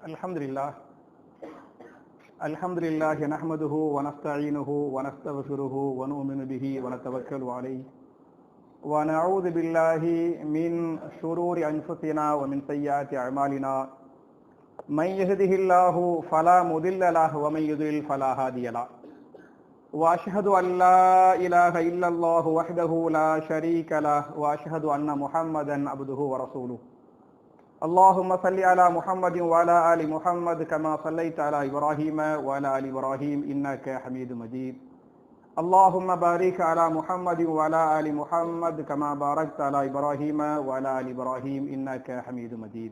Alhamdulillah nahmaduhu wa nasta'inuhu wa nastaghfiruhu wa nu'minu bihi wa natawakkalu alayhi wa na'udhu billahi min shururi anfusina wa min sayyiati a'malina man yahdihillahu fala mudilla lahu wa man yudlil fala hadiya lahu wa ashhadu an la ilaha illa Allah wahdahu la sharika lahu wa ashhadu anna Muhammadan abduhu wa rasuluhu. اللهم صل على محمد وعلى آل محمد كما صليت على إبراهيم وعلى آل إبراهيم إنك حميد مجيد. اللهم بارك على محمد وعلى آل محمد كما باركت على إبراهيم وعلى آل إبراهيم إنك حميد مجيد.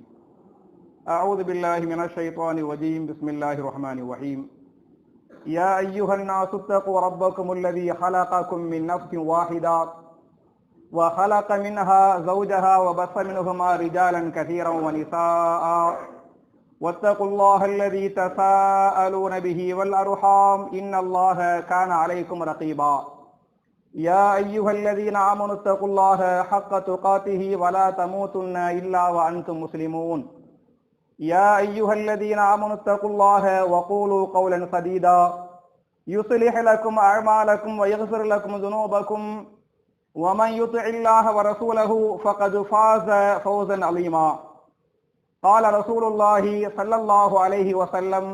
أعوذ بالله من الشيطان الرجيم. بسم الله الرحمن الرحيم. يا أيها الناس اتقوا ربكم الذي خلقكم من نفس واحدة وخلق منها زوجها وبث منهما رجالا كثيرا ونساء واتقوا الله الذي تساءلون به والأرحام إن الله كان عليكم رقيبا. يا أيها الذين آمنوا اتقوا الله حق تقاته ولا تموتن إلا وأنتم مسلمون. يا أيها الذين آمنوا اتقوا الله وقولوا قولا سديدا يصلح لكم أعمالكم ويغفر لكم ذنوبكم ومن يطع الله ورسوله فقد فاز فوزا عظيما. قال رسول الله صلى الله عليه وسلم: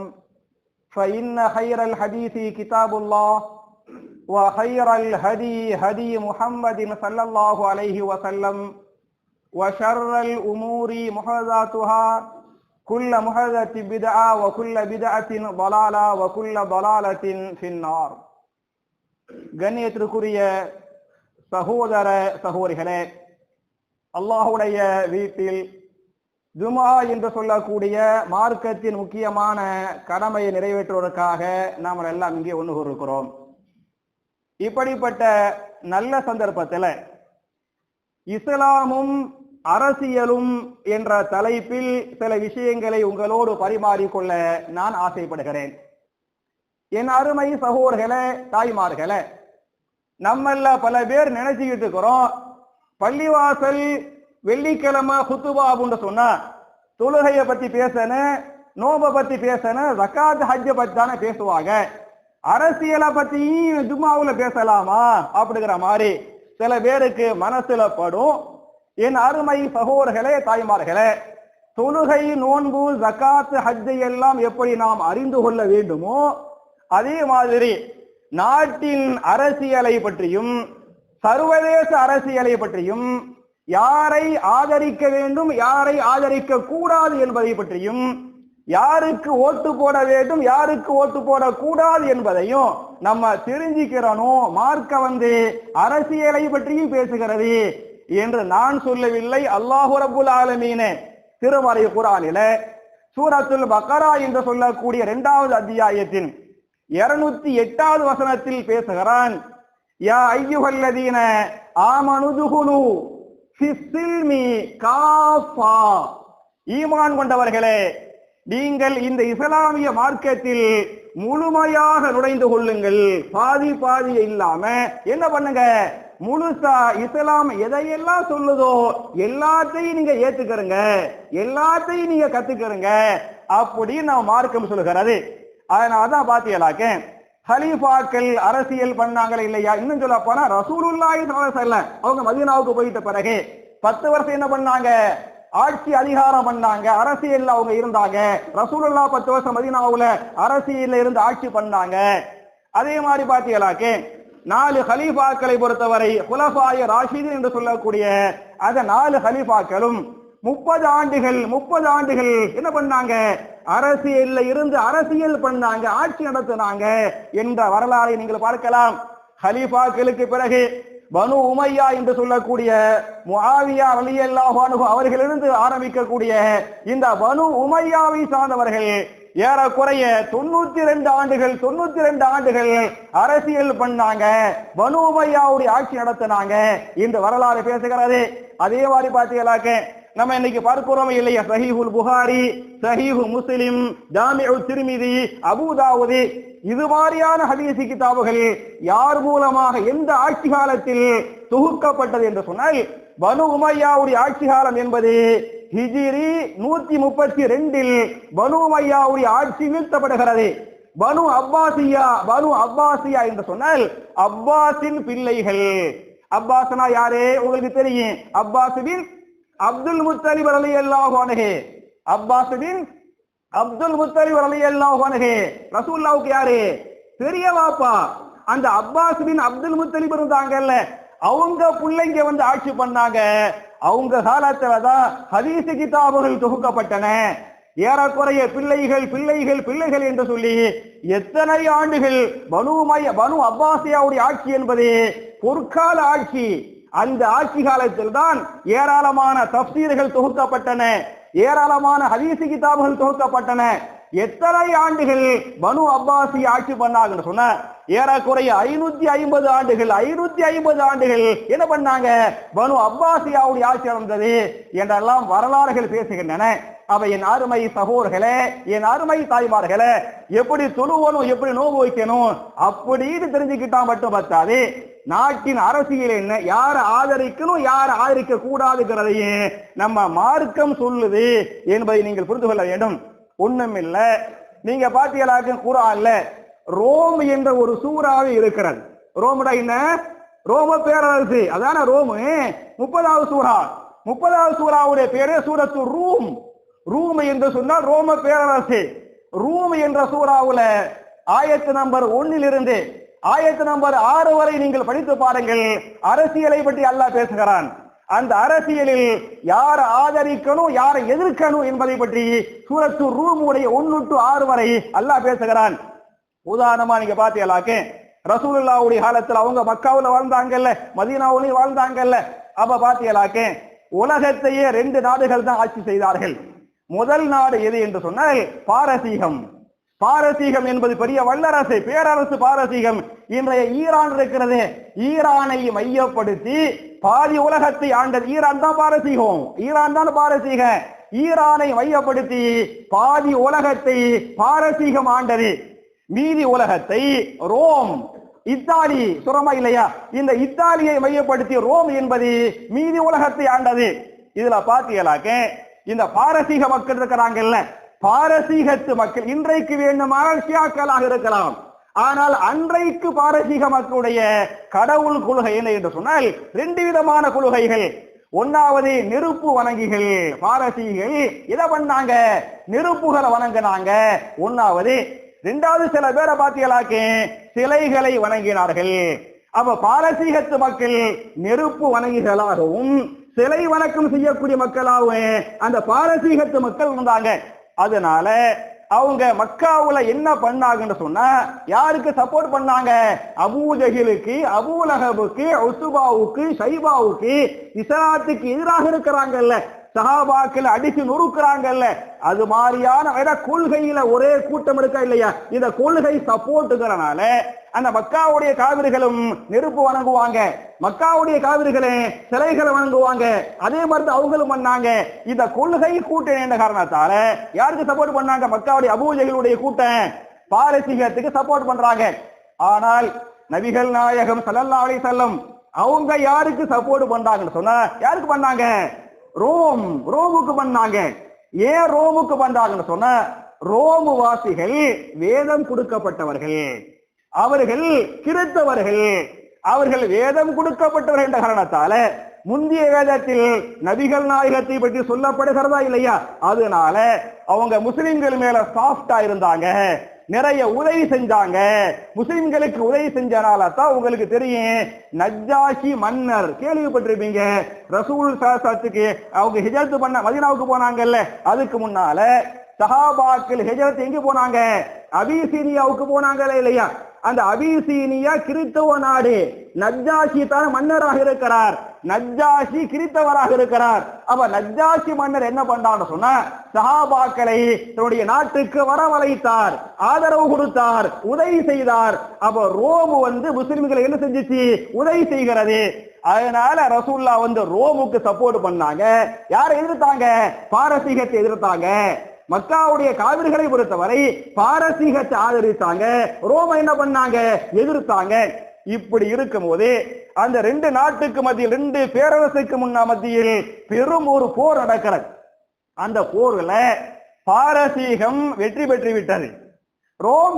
فإن خير الحديث كتاب الله وخير الهدي هدي محمد صلى الله عليه وسلم وشر الأمور محدثاتها كل محدثة بدعة وكل بدعة ضلالة وكل ضلالة في النار. கண்ணியத்திற்குரிய சகோதர சகோதரிகளே, அல்லாஹுடைய வீட்டில் ஜுமா என்று சொல்லக்கூடிய மார்க்கத்தின் முக்கியமான கடமையை நிறைவேற்றுவதற்காக நாம் எல்லாம் இங்கே ஒன்று கூறுகிறோம். இப்படிப்பட்ட நல்ல சந்தர்ப்பத்தில் இஸ்லாமும் அரசியலும் என்ற தலைப்பில் சில விஷயங்களை உங்களோடு பரிமாறிக்கொள்ள நான் ஆசைப்படுகிறேன். என் அருமை சகோதரர்களே, தாய்மார்களே, நம்மள பல பேர் நினைச்சுக்கிட்டு இருக்கிறோம், பள்ளிவாசல் வெள்ளிக்கிழமை குத்துபா அப்படின்னு சொன்னா தொழுகைய பத்தி பேசணும், நோம்ப பத்தி பேசணும், ஜகாத் ஹஜ்ஜ பத்தி தானே பேசுவாங்க, அரசியலை பத்தி ஜும்மாவுல பேசலாமா அப்படிங்கிற மாதிரி சில பேருக்கு மனசுல படும். என் அருமை சகோதரர்களே, தாய்மார்களே, தொழுகை, நோன்பு, ஜகாத், ஹஜ்ஜை எல்லாம் எப்படி நாம் அறிந்து கொள்ள வேண்டுமோ அதே மாதிரி நாட்டின் அரசியலை பற்றியும் சர்வதேச அரசியலை பற்றியும் யாரை ஆதரிக்க வேண்டும் யாரை ஆதரிக்க கூடாது என்பதை பற்றியும் யாருக்கு ஓட்டு போட வேண்டும் யாருக்கு ஓட்டு போடக்கூடாது என்பதையும் நம்ம தெரிஞ்சுக்கிறோம். மார்க்க அரசியலை பற்றியும் பேசுகிறது என்று நான் சொல்லவில்லை. அல்லாஹ் ரப்புல் ஆலமீன் திருமறை குர்ஆனில சூரத்துல் பக்ரா என்று சொல்லக்கூடிய 2வது அத்தியாயத்தின் 208வது வசனத்தில் பேசுகிறான். யா அய்யுஹல்லதீன ஆமனு துகுலு ஃபிஸ்ஸில்மி காஃபா, ஈமான் கொண்டவர்களே, நீங்கள் இந்த இஸ்லாமிய மார்க்கத்தில் முழுமையாக நுழைந்து கொள்ளுங்கள். பாதி பாதி இல்லாம என்ன பண்ணுங்க, முழுசா இஸ்லாம் எதையெல்லாம் சொல்லுதோ எல்லாத்தையும் நீங்க ஏத்துக்கிறங்க, எல்லாத்தையும் நீங்க கத்துக்கிறங்க அப்படின்னு நம்ம மார்க்கம் சொல்லுகிறது. அதனாலதான் பாத்தியலாக்க ஹலீஃபாக்கள் அரசியல் பண்ணாங்களே இல்லையா, இன்னும் சொல்ல போனா ரசூலுல்லாஹி ஸல்லல்லாஹு அலைஹி வஸல்லம் அவங்க மதீனாவுக்கு போயிட்ட பிறகு 10 வருஷம் என்ன பண்ணாங்க, ஆட்சி அதிகாரம் பண்ணாங்க, அரசியல் அவங்க இருந்தாங்க. ரசூலுல்லாஹ் 10 வருஷம் மதீனாவுல அரசியல்ல இருந்து ஆட்சி பண்ணாங்க. அதே மாதிரி பாத்தியலாக்க 4 ஹலீஃபாக்களை பொறுத்தவரை குலஃபாய ராஷிதீன் என்று சொல்லக்கூடிய அந்த 4 ஹலீஃபாக்களும் 30 ஆண்டுகள் என்ன பண்ணாங்க, அரசியல்ல இருந்து அரசியல் பண்ணாங்க, ஆட்சி நடத்தினாங்க என்ற வரலாறை நீங்கள் பார்க்கலாம். ஹலீஃபாக்களுக்கு பிறகு பனு உமையா என்று சொல்லக்கூடிய முஆவியா ரலியல்லாஹு அன்ஹு அவர்களிலிருந்து ஆரம்பிக்கக்கூடிய இந்த பனு உமையாவை சார்ந்தவர்கள் ஏறக்குறைய 92 ஆண்டுகள் அரசியல் பண்ணாங்க, பனு உமையாவுடைய ஆட்சி நடத்தினாங்க இந்த வரலாறு பேசுகிறது. அதே மாதிரி பார்த்தீங்களாக்க நம்ம இன்னைக்கு பார்க்கிறோம் இல்லையா, சஹீஹுல் புகாரி, சஹீஹு முஸ்லிம், ஜாமிஉ திர்மிதி, அபூ தாவூத், இது மாதிரியான ஹதீஸ் கிதாபுகள் யார் மூலமாக எந்த ஆட்சி காலத்தில் தொகுக்கப்பட்டது என்று சொன்னால் பனு உமையாவுடைய ஆட்சி காலம் என்பது ஹிஜ்ரி 132 பனு உமையாவுடைய ஆட்சி வீழ்த்தப்படுகிறது. பனு அப்பாசியா என்று சொன்னால் அப்பாஸின் பிள்ளைகள். அப்பாஸ்னா யாரு உங்களுக்கு தெரியும்? அப்பாஸ் பின் அப்துல் முத்தலிப் ரலியல்லாஹு அன்ஹு. அப்பாஸ் பின் அப்துல் முத்தலிப் ரலியல்லாஹு அன்ஹு ரசூலுல்லாஹ்வுக்கு யாரு? பெரிய வாப்பா. அந்த அப்பாஸ் பின் அப்துல் முத்தலிப் இருந்தாங்கல்ல, அவங்க பிள்ளைங்க வந்து ஆட்சி பண்ணாங்க. அவங்க காலத்துல தான் ஹதீஸ் கிதாபுகள் தொகுக்கப்பட்டன. ஏறக்குறைய பிள்ளைகள் என்று சொல்லி எத்தனை ஆண்டுகள் பனு அப்பாசியாவுடைய ஆட்சி என்பது பொற்கால ஆட்சி. அந்த ஆட்சி காலத்தில் தான் ஏராளமான தஃப்சீர்கள் தொகுக்கப்பட்டன, ஏராளமான ஹதீஸ் கிதாபுகள் தொகுக்கப்பட்டன. எத்தனை ஆண்டுகள் பனு அப்பாசி ஆட்சி பண்ணாங்கன்னு சொன்ன ஏறக்குறைய 550 ஆண்டுகள். 550 ஆண்டுகள் என்ன பண்ணாங்க? பனு அப்பாசியாவுடைய ஆட்சி நடந்தது என்றெல்லாம் வரலாறுகள் பேசுகின்றன. அவ என் அருமை சகோதரர்களே, என் அருமை தாய்மார்களே, எப்படி தொழுவணும், எப்படி நோவு வைக்கணும் அப்படின்னு தெரிஞ்சுக்கிட்டா மட்டும் பத்தாது. நாட்டின் அரசியல் என்ன, யாரை ஆதரிக்கணும் யாரை ஆதரிக்க கூடாதுங்கிறதையும் நம்ம மார்க்கம் சொல்லுது என்பதை நீங்கள் புரிந்து கொள்ள வேண்டும். ஒண்ணும் இல்ல, நீங்க பாத்தீங்களாக்க குர்ஆன்ல ரோம் என்ற ஒரு சூறாவே இருக்கிறது. ரோம்டா என்ன? ரோம பேரரசு, அதான ரோம். 30வது சூரா, 30வது சூறாவுடைய பேரே சூரத்து ரூம். ரூம் என்று சொன்னால் ரோம பேரரசு. ரூம் என்ற சூறாவுல ஆயத்து நம்பர் 1 ஆயத்து நம்பர் 6 வரை நீங்கள் படித்து பாருங்கள். அரசியலை பற்றி அல்லாஹ் பேசுகிறான். அந்த அரசியலில் யார் ஆதரிக்கணும் யாரை எதிர்க்கணும் என்பதை பற்றி சூரத்து ரூம் உடைய 1 to 6 வரை அல்லாஹ் பேசுகிறான். உதாரணமா நீங்க பாத்தீங்களாக்க ரசூலுல்லாஹ்வுடைய காலத்துல அவங்க மக்காவுல வாழ்ந்தாங்கல்ல, மதீனாவுலயும் வாழ்ந்தாங்கல்ல. அப்ப பாத்தீங்களாக்க உலகத்தையே 2 நாடுகள் தான் ஆட்சி செய்தார்கள். முதல் நாடு எது என்று சொன்னால் பாரசீகம். பாரசீகம் என்பது பெரிய வல்லரசு, பேரரசு பாரசீகம். இன்றைய ஈரான் இருக்கிறது, ஈரானை மையப்படுத்தி பாதி உலகத்தை ஆண்டது ஈரான் தான் பாரசீகம். ஈரான் தான் பாரசீகம். ஈரானை மையப்படுத்தி பாதி உலகத்தை பாரசீகம் ஆண்டது. மீதி உலகத்தை ரோம், இத்தாலி சுரமா இல்லையா, இந்த இத்தாலியை மையப்படுத்தி ரோம் என்பது மீதி உலகத்தை ஆண்டது. இதுல பாத்தீங்களாக்க இந்த பாரசீக மக்கள் இருக்கிறாங்கல்ல, பாரசீகத்து மக்கள் இன்றைக்கு வேண்டுமானால் ஷியாக்களாக இருக்கலாம். ஆனால் அன்றைக்கு பாரசீக மக்களுடைய கடவுள் கொள்கை என்ன என்று சொன்னால் 2 விதமான கொள்கைகள். ஒன்னாவது நெருப்பு வணங்கிகள். பாரசீகர்கள் இதை பண்ணாங்க, நெருப்புகளை வணங்கினாங்க ஒன்னாவது. 2வது சில பேரை பாத்தீங்களாக்க சிலைகளை வணங்கினார்கள். அப்ப பாரசீகத்து மக்கள் நெருப்பு வணங்கிகளாகவும் சிலை வணக்கம் செய்யக்கூடிய மக்களாகவும் அந்த பாரசீகத்து மக்கள் இருந்தாங்க. அதனால அவங்க மக்காவுல என்ன பண்ணாங்கன்னு சொன்னா யாருக்கு சப்போர்ட் பண்ணாங்க? அபூ ஜஹிலுக்கு, அபூ லஹபுக்கு, உஸ்பாவுக்கு, ஷைபாவுக்கு, இஸ்லாத்துக்கு எதிராக இருக்கிறாங்கல்ல, சஹாபாக்கள் அடிச்சு நொறுக்குறாங்கல்ல, அது மாதிரியான கொள்கையில ஒரே கூட்டம் இருக்கா இல்லையா? இந்த கொள்கை சப்போர்ட்டுங்கிறனால அந்த மக்காவுடைய காவிர்களும் நெருப்பு வணங்குவாங்க, மக்காவுடைய காவிர்களே சிலைகளை வணங்குவாங்க. அதே மாதிரி அவங்களும் பண்ணாங்க. இந்த கொள்கை கூட்டம் என்ற காரணத்தால யாருக்கு சப்போர்ட் பண்ணாங்க? மக்காவுடைய அபூ ஜஹிலுடைய கூட்டம் பாரசீகத்துக்கு சப்போர்ட் பண்றாங்க. ஆனால் நபிகள் நாயகம் ஸல்லல்லாஹு அலைஹி வஸல்லம் அவங்க யாருக்கு சப்போர்ட் பண்றாங்கன்னு சொன்னா யாருக்கு பண்ணாங்க? ரோமுக்கு பண்ணாங்க. ஏன் ரோமுக்கு பண்றாங்கன்னு சொன்னா ரோமு வாசிகள் வேதம் கொடுக்கப்பட்டவர்கள், அவர்கள் கிறிஸ்தவர்கள், அவர்கள் வேதம் கொடுக்கப்பட்டவர்கள் என்ற காரணத்தால முந்தைய வேதத்தில் நபிகள் நாயகத்தை பற்றி சொல்லப்படுகிறதா இல்லையா? அதனால அவங்க முஸ்லிம்கள் மேல சாஃப்டா இருந்தாங்க, நிறைய உதவி செஞ்சாங்க. முஸ்லிம்களுக்கு உதவி செஞ்சனால தான் உங்களுக்கு தெரியும் நஜ்ஜாஷி மன்னர் கேள்விப்பட்டிருப்பீங்க. ரசூல் ஸல்லல்லாஹு அவங்க ஹிஜ்ரத் பண்ண மதீனாவுக்கு போனாங்கல்ல, அதுக்கு முன்னால சஹாபாக்கள் ஹிஜ்ரத் எங்க போனாங்க? அபிசீனியாவுக்கு போனாங்களே இல்லையா? அந்த அபிசீனியா கிறிஸ்தவ நாடு. நஜ்ஜாஷி தான் மன்னராக இருக்கிறார், நஜ்ஜாஷி கிறிஸ்தவராக இருக்கிறார். அப்ப நஜ்ஜாஷி மன்னர் என்ன பண்றான்னு சொன்னா சஹாபாக்களை தன்னுடைய நாட்டுக்கு வரவழைத்தார், ஆதரவு கொடுத்தார், உதவி செய்தார். அப்ப ரோம் வந்து முஸ்லிம்களை என்ன செஞ்சிச்சு? உதவி செய்கிறது. அதனால ரசூல்லா வந்து ரோமுக்கு சப்போர்ட் பண்ணாங்க. யாரை எதிர்த்தாங்க? பாரசீகத்தை எதிர்த்தாங்க. மக்காவுடைய காவிர்களை பொறுத்தவரை பாரசீகத்தை ஆதரித்தாங்க, ரோம என்ன பண்ணாங்க? எதிர்த்தாங்க. இப்படி இருக்கும் போது அந்த 2 நாட்டுக்கு மத்தியில், 2 பேரரசுக்கு மத்தியில் பெரும் ஒரு போர் நடக்கிறது. அந்த போர்ல பாரசீகம் வெற்றி பெற்று விட்டது, ரோம்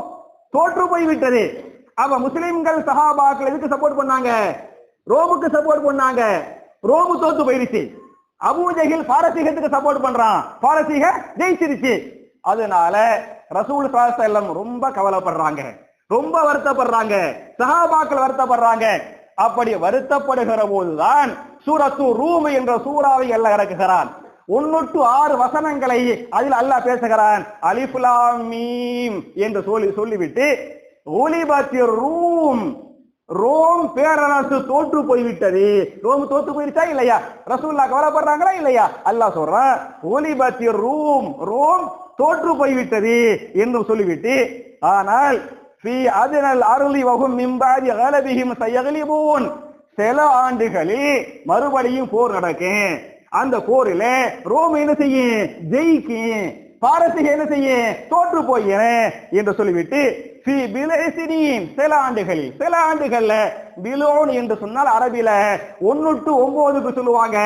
தோற்று போய் விட்டது. அப்ப முஸ்லிம்கள் சஹாபாக்கள் எதுக்கு சப்போர்ட் பண்ணாங்க? ரோமுக்கு சப்போர்ட் பண்ணாங்க. ரோமு தோத்து போயிருச்சு. அபூஜஹில் பாரசீகத்துக்கு சப்போர்ட் பண்றான், பாரசீக ஜெயிச்சிருச்சு. அதனால ரசூல் ஸல்லல்லாஹு அலைஹி வஸல்லம் ரொம்ப கவலைப்படுறாங்க, ரொம்ப வருத்தப்படுறாங்க, சஹாபாக்கள் வருத்தப்படுறாங்க. அப்படி வருத்தப்படுகிற போதுதான் சூரத்து ரூம் என்ற சூறாவை அல்லாஹ் இறக்குகிறான். 106 வசனங்களை அதில் அல்லாஹ் பேசுகிறான். அலிஃப் லாம் மீம் என்று சொல்லிவிட்டு உலிபத்திர் ரூம், ரோம் பேரரசு தோற்று போய்விட்டது. ரோம் தோற்று போயிருச்சா இல்லையா? ரசூலுல்லாஹ் கவலைப்படுறாங்களா இல்லையா? அல்லாஹ் சொல்றான் உலிபத்திர் ரூம், ரோம் தோற்று போய்விட்டது என்று சொல்லிவிட்டு, ஆனால் ஃபீ அத்னல் அர்லி வஹும் மின் பாதி கலபிஹிம் சயக்லிபூன், சில ஆண்டுகளில் மறுபடியும் போர் நடக்கும். அந்த போரில ரோம் என்ன செய்யும்? ஜெயிக்கும். பாரசீகம் என்ன செய்யும்? தோற்று போயிறேன் என்று சொல்லிவிட்டு ஃபீ பிலைசினீன், சில ஆண்டுகளில், சில ஆண்டுகள்ல பிலோன் என்று சொன்னால் அரபில 1 to 9க்கு சொல்லுவாங்க.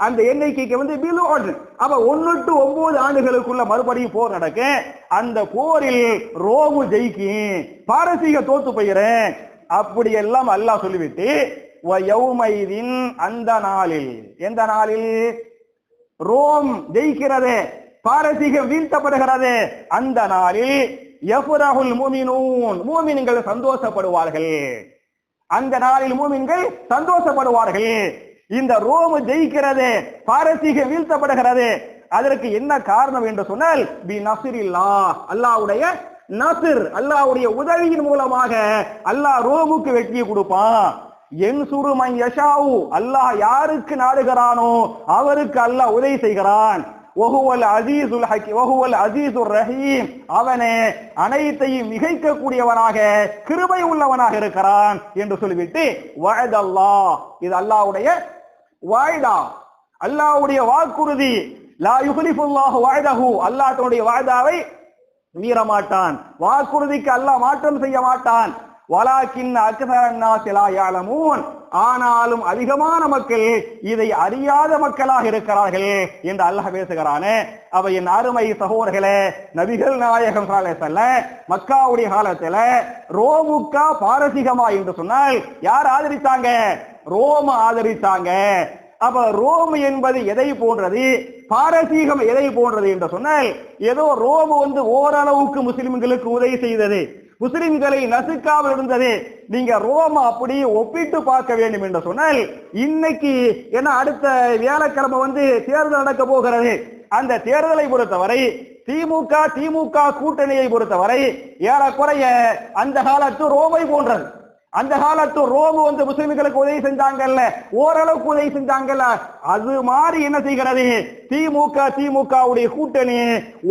அந்த எண்ணிக்கைக்கு பிலோன். அப்ப 1 to 9 ஆண்டுகளுக்குள்ள மறுபடியும் போர் நடக்க. அந்த போரில் ரோமு ஜெயிக்கும், பாரசீக தோத்து போயிறேன் அப்படி எல்லாம் அல்லாஹ் சொல்லிவிட்டு யௌமைதின், அந்த நாளில், எந்த நாளில் ரோம் ஜெயிக்கிறது, பாரசீகம் வீழ்த்தப்படுகிறது, அந்த நாளில் யஃப்ரஹுல் முஃமினூன், மூமின்கள் சந்தோஷப்படுவார்கள். அந்த நாளில் மூமின்கள் சந்தோஷப்படுவார்கள். இந்த ரோம் ஜெயிக்கிறது, பாரசீகம் வீழ்த்தப்படுகிறது. அதற்கு என்ன காரணம் என்று சொன்னால் பி நஸ்ரில்லாஹ், அல்லாஹ்வுடைய நஸ்ர், அல்லாஹ்வுடைய உதவியின் மூலமாக அல்லாஹ் ரோமுக்கு வெற்றி கொடுப்பான். யன்சுரு மன் யஷாஉ, அல்லாஹ் யாருக்கு நாடுகிறானோ அவருக்கு அல்லாஹ் உதவி செய்கிறான். வஹுவல் அஸீஸுல் ஹக்கீம், வஹுவல் அஸீஸுர் ரஹீம், அவனே அனைத்தையும் மிகைக்க கூடியவனாக கிருபை உள்ளவனாக இருக்கிறான் என்று சொல்லிவிட்டு வஅதல்லாஹ், இது அல்லாஹ்வுடைய வாய்தா, அல்லாஹ்வுடைய வாக்குறுதி. லா யுக்லிஃபுல்லாஹு வஅதஹு, அல்லாஹ் தன்னுடைய வாய்தாவை மீறமாட்டான், வாக்குறுதிக்கு அல்லாஹ் மாற்றம் செய்ய மாட்டான். வலாக்கின் அக்ஸரன் நாஸி லா யஅலமூன், ஆனாலும் அதிகமான மக்கள் இதை அறியாத மக்களாக இருக்கிறார்கள் என்று அல்லாஹ் பேசுகிறானே. அவ என் அருமை சகோதரர்களே, நபிகள் நாயகம் ஸல்லல்லாஹு அலைஹி வஸல்லம் மக்காவுடைய காலத்துல ரோமுக்கா பாரசீகமா என்று சொன்னால் யார் ஆதரித்தாங்க? ரோம ஆதரித்தாங்க. அப்ப ரோம் என்பது எதை போன்றது, பாரசீகம் எதை போன்றது என்று சொன்னால், ஏதோ ரோம் ஓரளவுக்கு முஸ்லிம்களுக்கு உதவி செய்தது, முஸ்லிம்களை நசுக்காமல் இருந்தது. நீங்க ரோம அப்படியே ஒப்பிட்டு பார்க்க வேண்டும் என்று சொன்னால், இன்னைக்கு என்ன அடுத்த வியாழக்கிழமை தேர்தல் நடக்க போகிறது. அந்த தேர்தலை பொறுத்தவரை திமுக கூட்டணியை பொறுத்தவரை ஏறக்குறைய அந்த காலத்து ரோமை போன்றது. அந்த காலத்து ரோம் முஸ்லிம்களுக்கு உதவி செஞ்சாங்கல்ல, ஓரளவுக்கு உதவி செஞ்சாங்கல்ல, அது மாதிரி என்ன செய்கிறது திமுகவுடைய கூட்டணி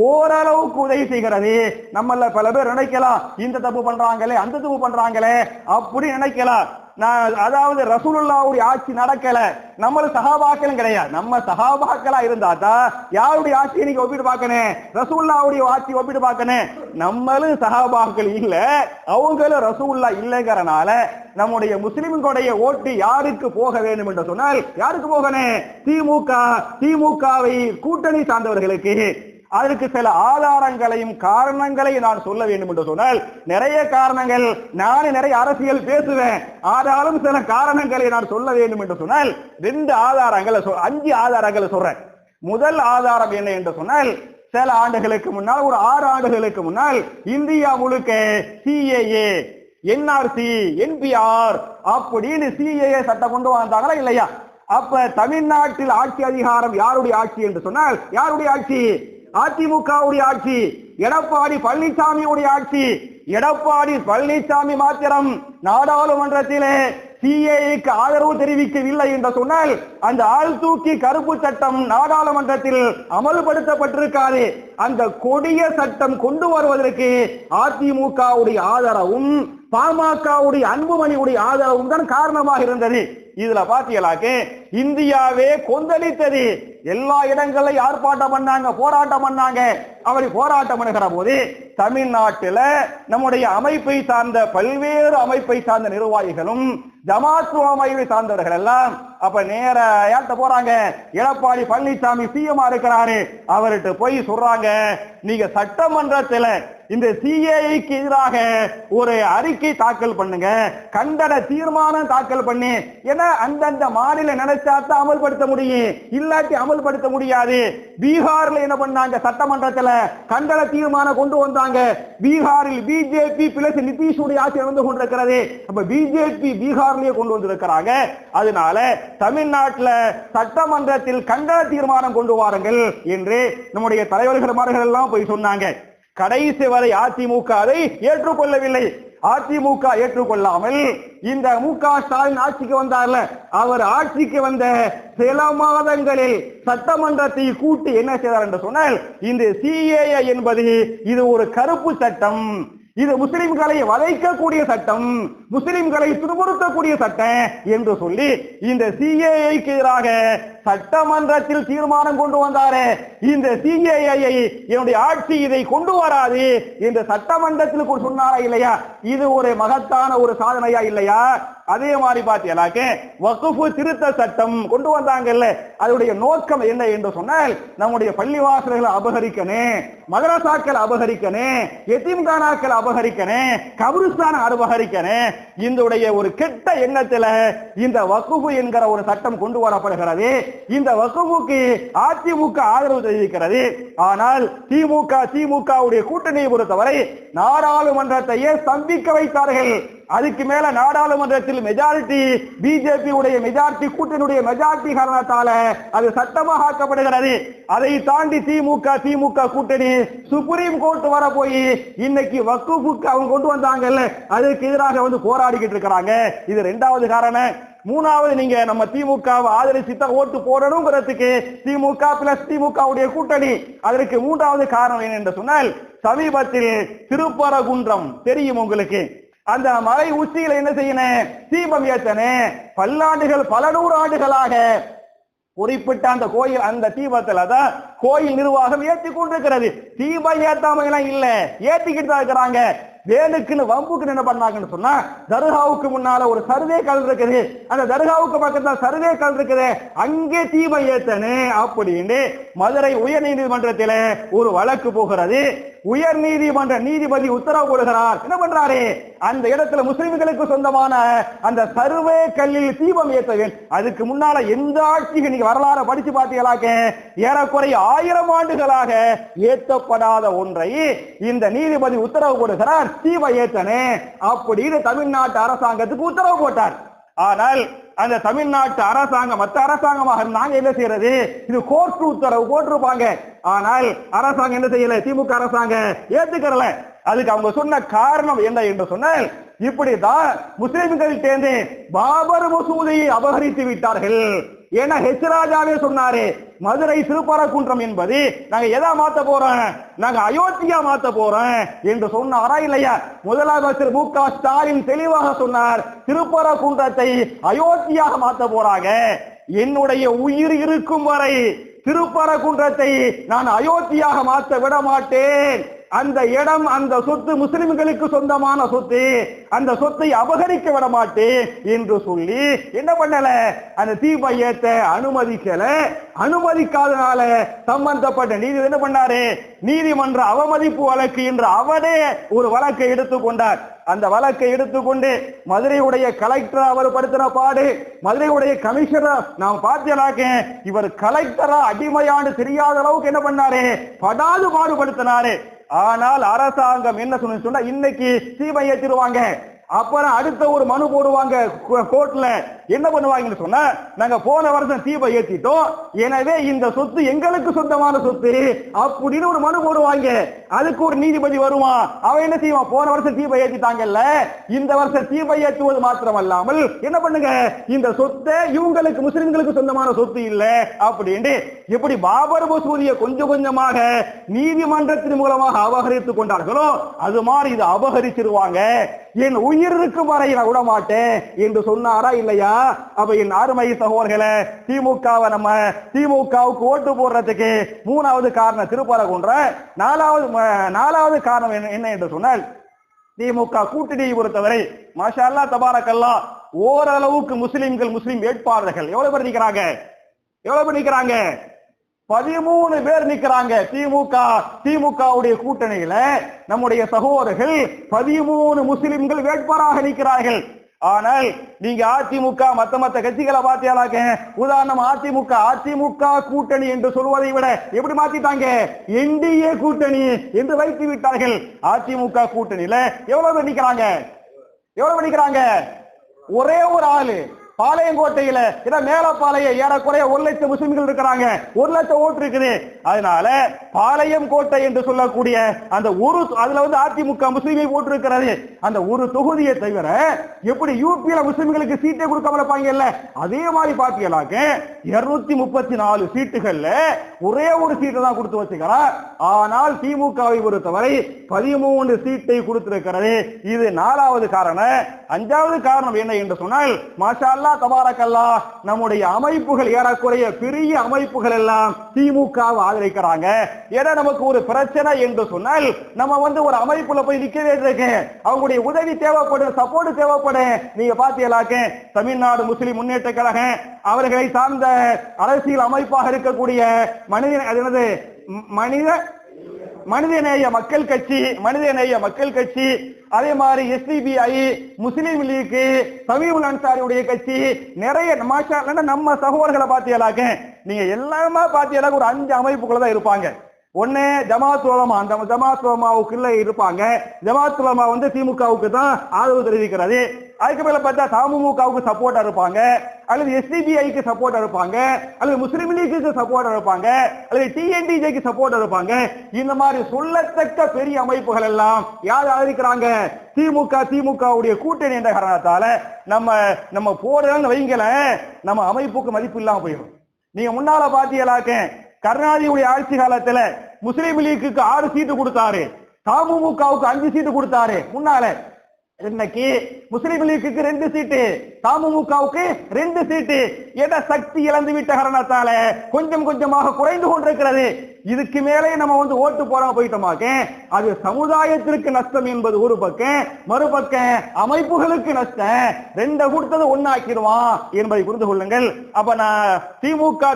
ஓரளவுக்கு உதவி செய்கிறது. நம்மள பல பேர் நினைக்கலாம் இந்த தப்பு பண்றாங்களே அந்த தப்பு பண்றாங்களே அப்படி நினைக்கலாம். அதாவது ரசூலுல்லாஹ்வுடைய ஆட்சி நடக்கல, நம்மள சஹாபாக்களும் கிடையாது. நம்ம சஹாபாக்களா இருந்தாதான் யாருடைய ஆட்சியை நீங்க ஒப்பிட்டு பார்க்கணும், ரசூலுல்லாஹ்வுடைய ஆட்சி ஒப்பிட்டு பார்க்கணும். நம்மளும் சஹாபாக்கள் இல்ல, அவங்களும் ரசூலுல்லாஹ் இல்லைங்கறனால நம்முடைய முஸ்லிம்களுடைய ஓட்டு யாருக்கு போக வேண்டும் என்று சொன்னால் யாருக்கு போகணும்? திமுகவை கூட்டணி சார்ந்தவர்களுக்கு. அதற்கு சில ஆதாரங்களையும் காரணங்களையும் நான் சொல்ல வேண்டும் என்று சொன்னால் நிறைய காரணங்கள், நான் நிறைய அரசியல் பேசுவேன், ஆனாலும் சில காரணங்களை நான் சொல்ல வேண்டும் என்று சொன்னால் 5 ஆதாரங்களை சொல்றேன். முதல் ஆதாரம் என்ன என்று சொன்னால், சில ஆண்டுகளுக்கு முன்னால், ஒரு 6 ஆண்டுகளுக்கு முன்னால் இந்தியா முழுக்க சிஏஏ, என்ஆர்சி, என்பிஆர் அப்படின்னு சிஏஏ சட்டம் கொண்டு வந்தாங்களா இல்லையா? அப்ப தமிழ்நாட்டில் ஆட்சி அதிகாரம் யாருடைய ஆட்சி என்று சொன்னால் யாருடைய ஆட்சி? அதிமுகவுடைய ஆட்சி, எடப்பாடி பழனிசாமியுடைய ஆட்சி. எடப்பாடி பழனிசாமி மாத்திரம் நாடாளுமன்றத்திலே சிஏஏக்கு ஆதரவு தெரிவிக்கவில்லை என்று சொன்னால் அந்த ஆள் தூக்கி கருப்பு சட்டம் நாடாளுமன்றத்தில் அமல்படுத்தப்பட்டிருக்காது. அந்த கொடிய சட்டம் கொண்டு வருவதற்கு அதிமுகவுடைய ஆதரவும் பாமகவுடைய அன்புமணியுடைய ஆதரவும் தான் காரணமாக இருந்தது. இதுல பாத்தீங்களாக்கு இந்தியாவே கொந்தளித்தது. எல்லா இடங்களையும் ஆர்ப்பாட்டம் பண்ணாங்க, போராட்டம் பண்ணாங்க. அப்படி போராட்டம் பண்ணுகிற போது தமிழ்நாட்டில் நம்முடைய அமைப்பை சார்ந்த பல்வேறு அமைப்பை சார்ந்த நிர்வாகிகளும் ஜமாத்து அமைப்பை சார்ந்தவர்கள் எல்லாம் அப்ப நேர யார்கிட்ட போறாங்க, எடப்பாடி பழனிசாமி சிஎம் இருக்கிறாரு, அவர்கிட்ட போய் சொல்றாங்க, நீங்க சட்டமன்றத்தில் இந்த சிஏஐக்கு எதிராக ஒரு அறிக்கை தாக்கல் பண்ணுங்க, கண்டன தீர்மானம் தாக்கல் பண்ணி, ஏன்னா அந்தந்த மாநில நினைச்சாத்தான் அமல்படுத்த முடியும், இல்லாட்டி அமல்படுத்த முடியாது. பீகார்ல என்ன பண்ணாங்க, சட்டமன்றத்தில் கண்டன தீர்மானம் கொண்டு வந்தாங்க. பீகாரில் பிஜேபி பிளஸ் நிதிஷுடைய ஆட்சி நடந்து கொண்டிருக்கிறது. அப்ப பிஜேபி பீகார்லயே கொண்டு வந்திருக்கிறாங்க. அதனால தமிழ்நாட்டில் சட்டமன்றத்தில் கண்டன தீர்மானம் கொண்டு வாருங்கள் என்று நம்முடைய தலைவர்கள் எல்லாம் போய் சொன்னாங்க. கடைசி வரை அதிமுக அதை ஏற்றுக்கொள்ளவில்லை. அதிமுக ஏற்றுக்கொள்ளாமல் இந்த மு.க. ஸ்டாலின் ஆட்சிக்கு வந்தார்ல, அவர் ஆட்சிக்கு வந்த சில மாதங்களில் சட்டமன்றத்தை கூட்டி என்ன செய்தார் என்று சொன்னால், இந்த சிஏஏ என்பது இது ஒரு கருப்பு சட்டம், இது முஸ்லிம்களை வதைக்கக்கூடிய சட்டம், முஸ்லிம்களை துன்புறுத்தக்கூடிய சட்டம் என்று சொல்லி இந்த சிஏஏக்கு எதிராக சட்டமன்றத்தில் தீர்மானம் கொண்டு வந்தாரே, இந்த சிஏஏ என்னுடைய ஆட்சி இதை கொண்டு வராது என்று சட்டமன்றத்தில் சொன்னாரா இல்லையா? இது ஒரு மகத்தான ஒரு சாதனையா இல்லையா? அதே மாதிரி பாத்தீங்கன்னாக்க வக்ஃப் திருத்த சட்டம் கொண்டு வந்தாங்கல்ல, அதனுடைய நோக்கம் என்ன என்று சொன்னால், நம்முடைய பள்ளிவாசல்களை அபகரிக்கணும், மதரசாக்கள் அபகரிக்கணும், எத்தீம்கானாக்கள் அபகரிக்கணும், கபிரிஸ்தான் அபகரிக்கணும். இந்த ஒரு கெட்ட எண்ணத்தில் இந்த வக்ஃப் என்கிற ஒரு சட்டம் கொண்டு வரப்படுகிறது. இந்த வக்ஃபுக்கு அதிமுக ஆதரவு தெரிவிக்கிறது. ஆனால் திமுக கூட்டணியை பொறுத்தவரை நாடாளுமன்றத்தையே ஸ்தம்பிக்க வைத்தார்கள். அதுக்கு மேல நாடாளுமன்றத்தில் மெஜாரிட்டி பிஜேபி உடைய மெஜாரிட்டி கூட்டணியுடைய மெஜாரிட்டி காரணத்தால அது சட்டமாக ஆக்கப்படுகிறது. அதை தாண்டி திமுக கூட்டணி சுப்ரீம் கோர்ட் வர போய் இன்னைக்கு வக்ஃபுக்கு அவங்க கொண்டு வந்தாங்கல்ல, அதுக்கு எதிராக வந்து போராடிக்கிட்டு இருக்கிறாங்க. இது இரண்டாவது காரணம். மூணாவது, நீங்க நம்ம திமுக ஆதரிச்சுதான் ஓட்டு போடணுங்கிறதுக்கு திமுக பிளஸ் திமுக உடைய கூட்டணி. அதற்கு மூன்றாவது காரணம் என்ன என்று சொன்னால், சமீபத்தில் திருப்பரங்குன்றம் தெரியும் உங்களுக்கு, அந்த மலை உச்சியில என்ன செய்யணும், தீபம் ஏத்தணும். பல்லாண்டுகள் பல நூறு ஆண்டுகளாக குறிப்பிட்ட அந்த கோயில் அந்த தீபத்துல தான் கோயில் நிர்வாகம் ஏற்றி கொண்டிருக்கிறது. தீபம் ஏத்தாம எல்லாம் இல்ல, ஏத்திக்கிட்டு தான் இருக்கிறாங்க. வேணுக்குன்னு வம்புக்கு என்ன பண்ணாங்கன்னு சொன்னா, தர்காவுக்கு முன்னால ஒரு சர்வே கல் இருக்குது, அந்த தர்காவுக்கு பக்கத்துல சர்வே கல் இருக்குது, அங்கே தீபம் ஏத்தனு அப்படின்னு மதுரை உயர் நீதிமன்றத்தில் ஒரு வழக்கு போகிறது. உயர் நீதிமன்ற நீதிபதி உத்தரவு போடுகிறார். என்ன பண்றாரு, அந்த இடத்துல முஸ்லிம்களுக்கு சொந்தமான அந்த சர்வே கல்லில் தீபம் ஏற்ற வேண்டும். அதுக்கு முன்னால எந்த ஆட்சிக்கு நீங்க வரலாறு படிச்சு பார்த்தீங்களாக்க ஏறக்குறைய 1000 ஆண்டுகளாக ஏற்றப்படாத ஒன்றை இந்த நீதிபதி உத்தரவு போடுகிறார், தீபம் ஏத்தனே அப்படின்னு தமிழ்நாட்டு அரசாங்கத்துக்கு உத்தரவு போட்டார். ஆனால் அந்த தமிழ்நாட்டு அரசாங்கம் மற்ற அரசாங்கமாக இருந்தாங்க என்ன செய்யறது, இது கோர்ட் உத்தரவு போட்டிருப்பாங்க. ஆனால் அரசாங்கம் என்ன செய்யல, திமுக அரசாங்கம் ஏத்துக்கறல. அதுக்கு அவங்க சொன்ன காரணம் என்ன என்று சொன்னால், இப்படிதான் முஸ்லிம்கள் சேர்ந்து பாபர் மசூதியை அபகரித்து விட்டார்கள். ஏன்னா ஹெச் ராஜாவே சொன்னாரு, மதுரை திருப்பரங்குன்றம் என்பது நாங்க எதா மாத்த போறோம், நாங்க அயோத்தியா மாத்த போறோம் என்று சொன்னாரா இல்லையா? முதலமைச்சர் மு.க. ஸ்டாலின் தெளிவாக சொன்னார், திருப்பரங்குன்றத்தை அயோத்தியாக மாத்த போறாங்க. என்னுடைய உயிர் இருக்கும் வரை திருப்பரங்குன்றத்தை நான் அயோத்தியாக மாற்ற விட மாட்டேன். அந்த இடம் அந்த சொத்து முஸ்லிம்களுக்கு சொந்தமான சொத்து, அந்த சொத்தை அபகரிக்க விட மாட்டேன் என்று சொல்லி என்ன பண்ணல, அந்த தீபம் ஏத்த அனுமதிக்கல. அனுமதிக்காதனால சம்பந்தப்பட்ட நீதி என்ன பண்ணாரு, நீதிமன்ற அவமதிப்பு வழக்கு என்று அவரே ஒரு வழக்கை எடுத்துக்கொண்டார். அந்த வழக்கை எடுத்துக்கொண்டு மதுரையுடைய கலெக்டர் அவர் படுத்தின பாடு, மதுரையுடைய கமிஷனர் நாம் பார்த்தேனாக்க இவர் கலெக்டரா அடிமையாண்டு தெரியாத அளவுக்கு என்ன பண்ணாரு, படாது பாடுபடுத்தினாரு. ஆனால் அரசாங்கம் என்ன சொன்னா, இன்னைக்கு தீபம் ஏற்றிடுவாங்க, அப்புறம் அடுத்த ஒரு மனு போடுவாங்க கோர்ட்ல. என்ன பண்ணுவாங்கன்னு சொன்னா, நாங்க போன வருஷம் தீபம் ஏத்திட்டோம், எனவே இந்த சொத்து எங்களுக்கு சொந்தமான சொத்து அப்படின்னு ஒரு மனு போடுவாங்க. அதுக்கு ஒரு நீதிபதி வருவான், அவன் என்ன செய்வான், போன வருஷம் தீபம் ஏத்திட்டாங்கல்ல, இந்த வருஷம் தீபம் ஏற்றுவது மாத்திரம் அல்லாமல் என்ன பண்ணுங்க, இந்த சொத்தை இவங்களுக்கு முஸ்லிம்களுக்கு சொந்தமான சொத்து இல்ல அப்படின்னு. எப்படி பாபர் மசூதியை கொஞ்சம் கொஞ்சமாக நீதிமன்றத்தின் மூலமாக அபகரித்துக் கொண்டார்களோ அது மாதிரி இதை அபகரிச்சிருவாங்க. என் உயிர் இருக்கும் வரை நான் விட மாட்டேன் என்று சொன்னாரா இல்லையா? அப்ப என் அருமை சகோதரர்களே, திமுகவை நம்ம திமுகவுக்கு ஓட்டு போடுறதுக்கு மூணாவது காரணம் திருப்பரங்குன்ற, நாலாவது காரணம் என்ன என்று சொன்னால், திமுக கூட்டணியை பொறுத்தவரை மாஷா அல்லாஹ் தபாரக்கல்லாஹ் ஓரளவுக்கு முஸ்லிம் வேட்பாளர்கள் எவ்வளவு பேர் நிக்கிறாங்க? 13 பேர் நிக்கிறாங்க. திமுகவுடைய கூட்டணியில நம்முடைய சகோதரர்கள் 13 முஸ்லிம்கள் வேட்பாளராக நிற்கிறார்கள். ஆனால் நீங்க அதிமுக மத்த கட்சிகளை பார்த்தியாலாக்க, உதாரணம் அதிமுக கூட்டணி என்று சொல்வதை விட எப்படி மாத்திட்டாங்க, என்டிஏ கூட்டணி என்று வைத்து விட்டார்கள். அதிமுக கூட்டணியில எவ்வளவு நிக்கிறாங்க? ஒரே ஒரு ஆளு பாளையங்கோட்டையில மேலப்பாளைய ஏறக்குறைய 1 லட்சம் முஸ்லிம்கள் இருக்கிறாங்க, 1 லட்சம் ஓட்டு இருக்குது. அதனால பாளையம் கோட்டை என்று சொல்லக்கூடிய அந்த ஒரு அதுல அதிமுக முஸ்லிமை ஓட்டு இருக்கிறது. அந்த ஒரு தொகுதியை தவிர எப்படி யூபியில முஸ்லிம்களுக்கு சீட்டை கொடுக்காம இருப்பாங்கல்ல, அதே மாதிரி பாத்தீங்கன்னாக்க 234 சீட்டுகள்ல ஒரே ஒரு சீட்டை தான் கொடுத்து வச்சுக்கிறார். ஆனால் திமுகவை பொறுத்தவரை 13 சீட்டை கொடுத்திருக்கிறது. இது 4வது காரணம். 5வது காரணம் என்ன என்று சொன்னால், மாஷா அல்லாஹ் தபாரக்கல்லாஹ் நம்முடைய அமைப்புகள் ஏறக்குறைய பெரிய அமைப்புகள் எல்லாம் திமுகவை ஆதரிக்கிறாங்க. ஏன்னா நமக்கு ஒரு பிரச்சனை என்று சொன்னால் நம்ம ஒரு அமைப்புல போய் நிக்கவே இருக்கு, அவங்களுடைய உதவி தேவைப்படும், சப்போர்ட் தேவைப்படும். நீங்க பாத்தீங்களாக்க தமிழ்நாடு முஸ்லிம் முன்னேற்ற கழகம் அவர்களை சார்ந்த அரசியல் அமைப்பாக இருக்கக்கூடிய மனிதநேய மக்கள் கட்சி, அதே மாதிரி SDPI, முஸ்லிம் லீக், தமிழ் அன்சாரியுடைய கட்சி, நிறைய மாஷா அல்லாஹ் நம்ம சகோதரர்களை பாத்தீங்களாக்க நீங்க எல்லாமே பாத்தீங்கன்னா ஒரு 5 அமைப்புக்குள்ள தான் இருப்பாங்க. ஒன்னு ஜமாத் உலமா, அந்த ஜமாத் உலமாவுக்குள்ள இருப்பாங்க. ஜமாத் உலமா திமுகவுக்கு தான் ஆதரவு தெரிவிக்கிறது. அதுக்கு மேல பார்த்தா தமுமுகவுக்கு சப்போர்ட்டா இருப்பாங்க, அல்லது SDPIக்கு சப்போர்ட்டா இருப்பாங்க, அல்லது முஸ்லிம் லீக்கு சப்போர்ட்டா இருப்பாங்க, அல்லது TNDJக்கு சப்போர்ட்டா இருப்பாங்க. இந்த மாதிரி சொல்லத்தக்க பெரிய அமைப்புகள் எல்லாம் யார் ஆதரிக்கிறாங்க? திமுகவுடைய கூட்டணி என்ற காரணத்தால நம்ம போடுறோம்னு வைங்கள, நம்ம அமைப்புக்கு மதிப்பு இல்லாம போயிடும். நீங்க முன்னால பாத்தீங்களாக்க கருணாநிதியுடைய ஆட்சி காலத்துல முஸ்லிம் லீக்கு 6 சீட்டு கொடுத்தாரு, தமுமுகவுக்கு 5 சீட்டு கொடுத்தாரு முன்னால. இன்னைக்கு முஸ்லிம் லீக்கு 2 சீட்டு, தமுமுகவுக்கு 2 சீட்டு. என்ற சக்தி இழந்து விட்ட காரணத்தால கொஞ்சமாக குறைந்து கொண்டிருக்கிறது. இதுக்கு மேலே நம்ம ஓட்டு போடாம போயிட்டோமாக்க அது சமுதாயத்திற்கு நஷ்டம் என்பது ஒரு பக்கம், மறுபக்கம் அமைப்புகளுக்கு நஷ்டம். 2 கொடுத்தது 1 ஆக்கிடுவான் என்பதை புரிந்து கொள்ளுங்கள். அப்ப நான்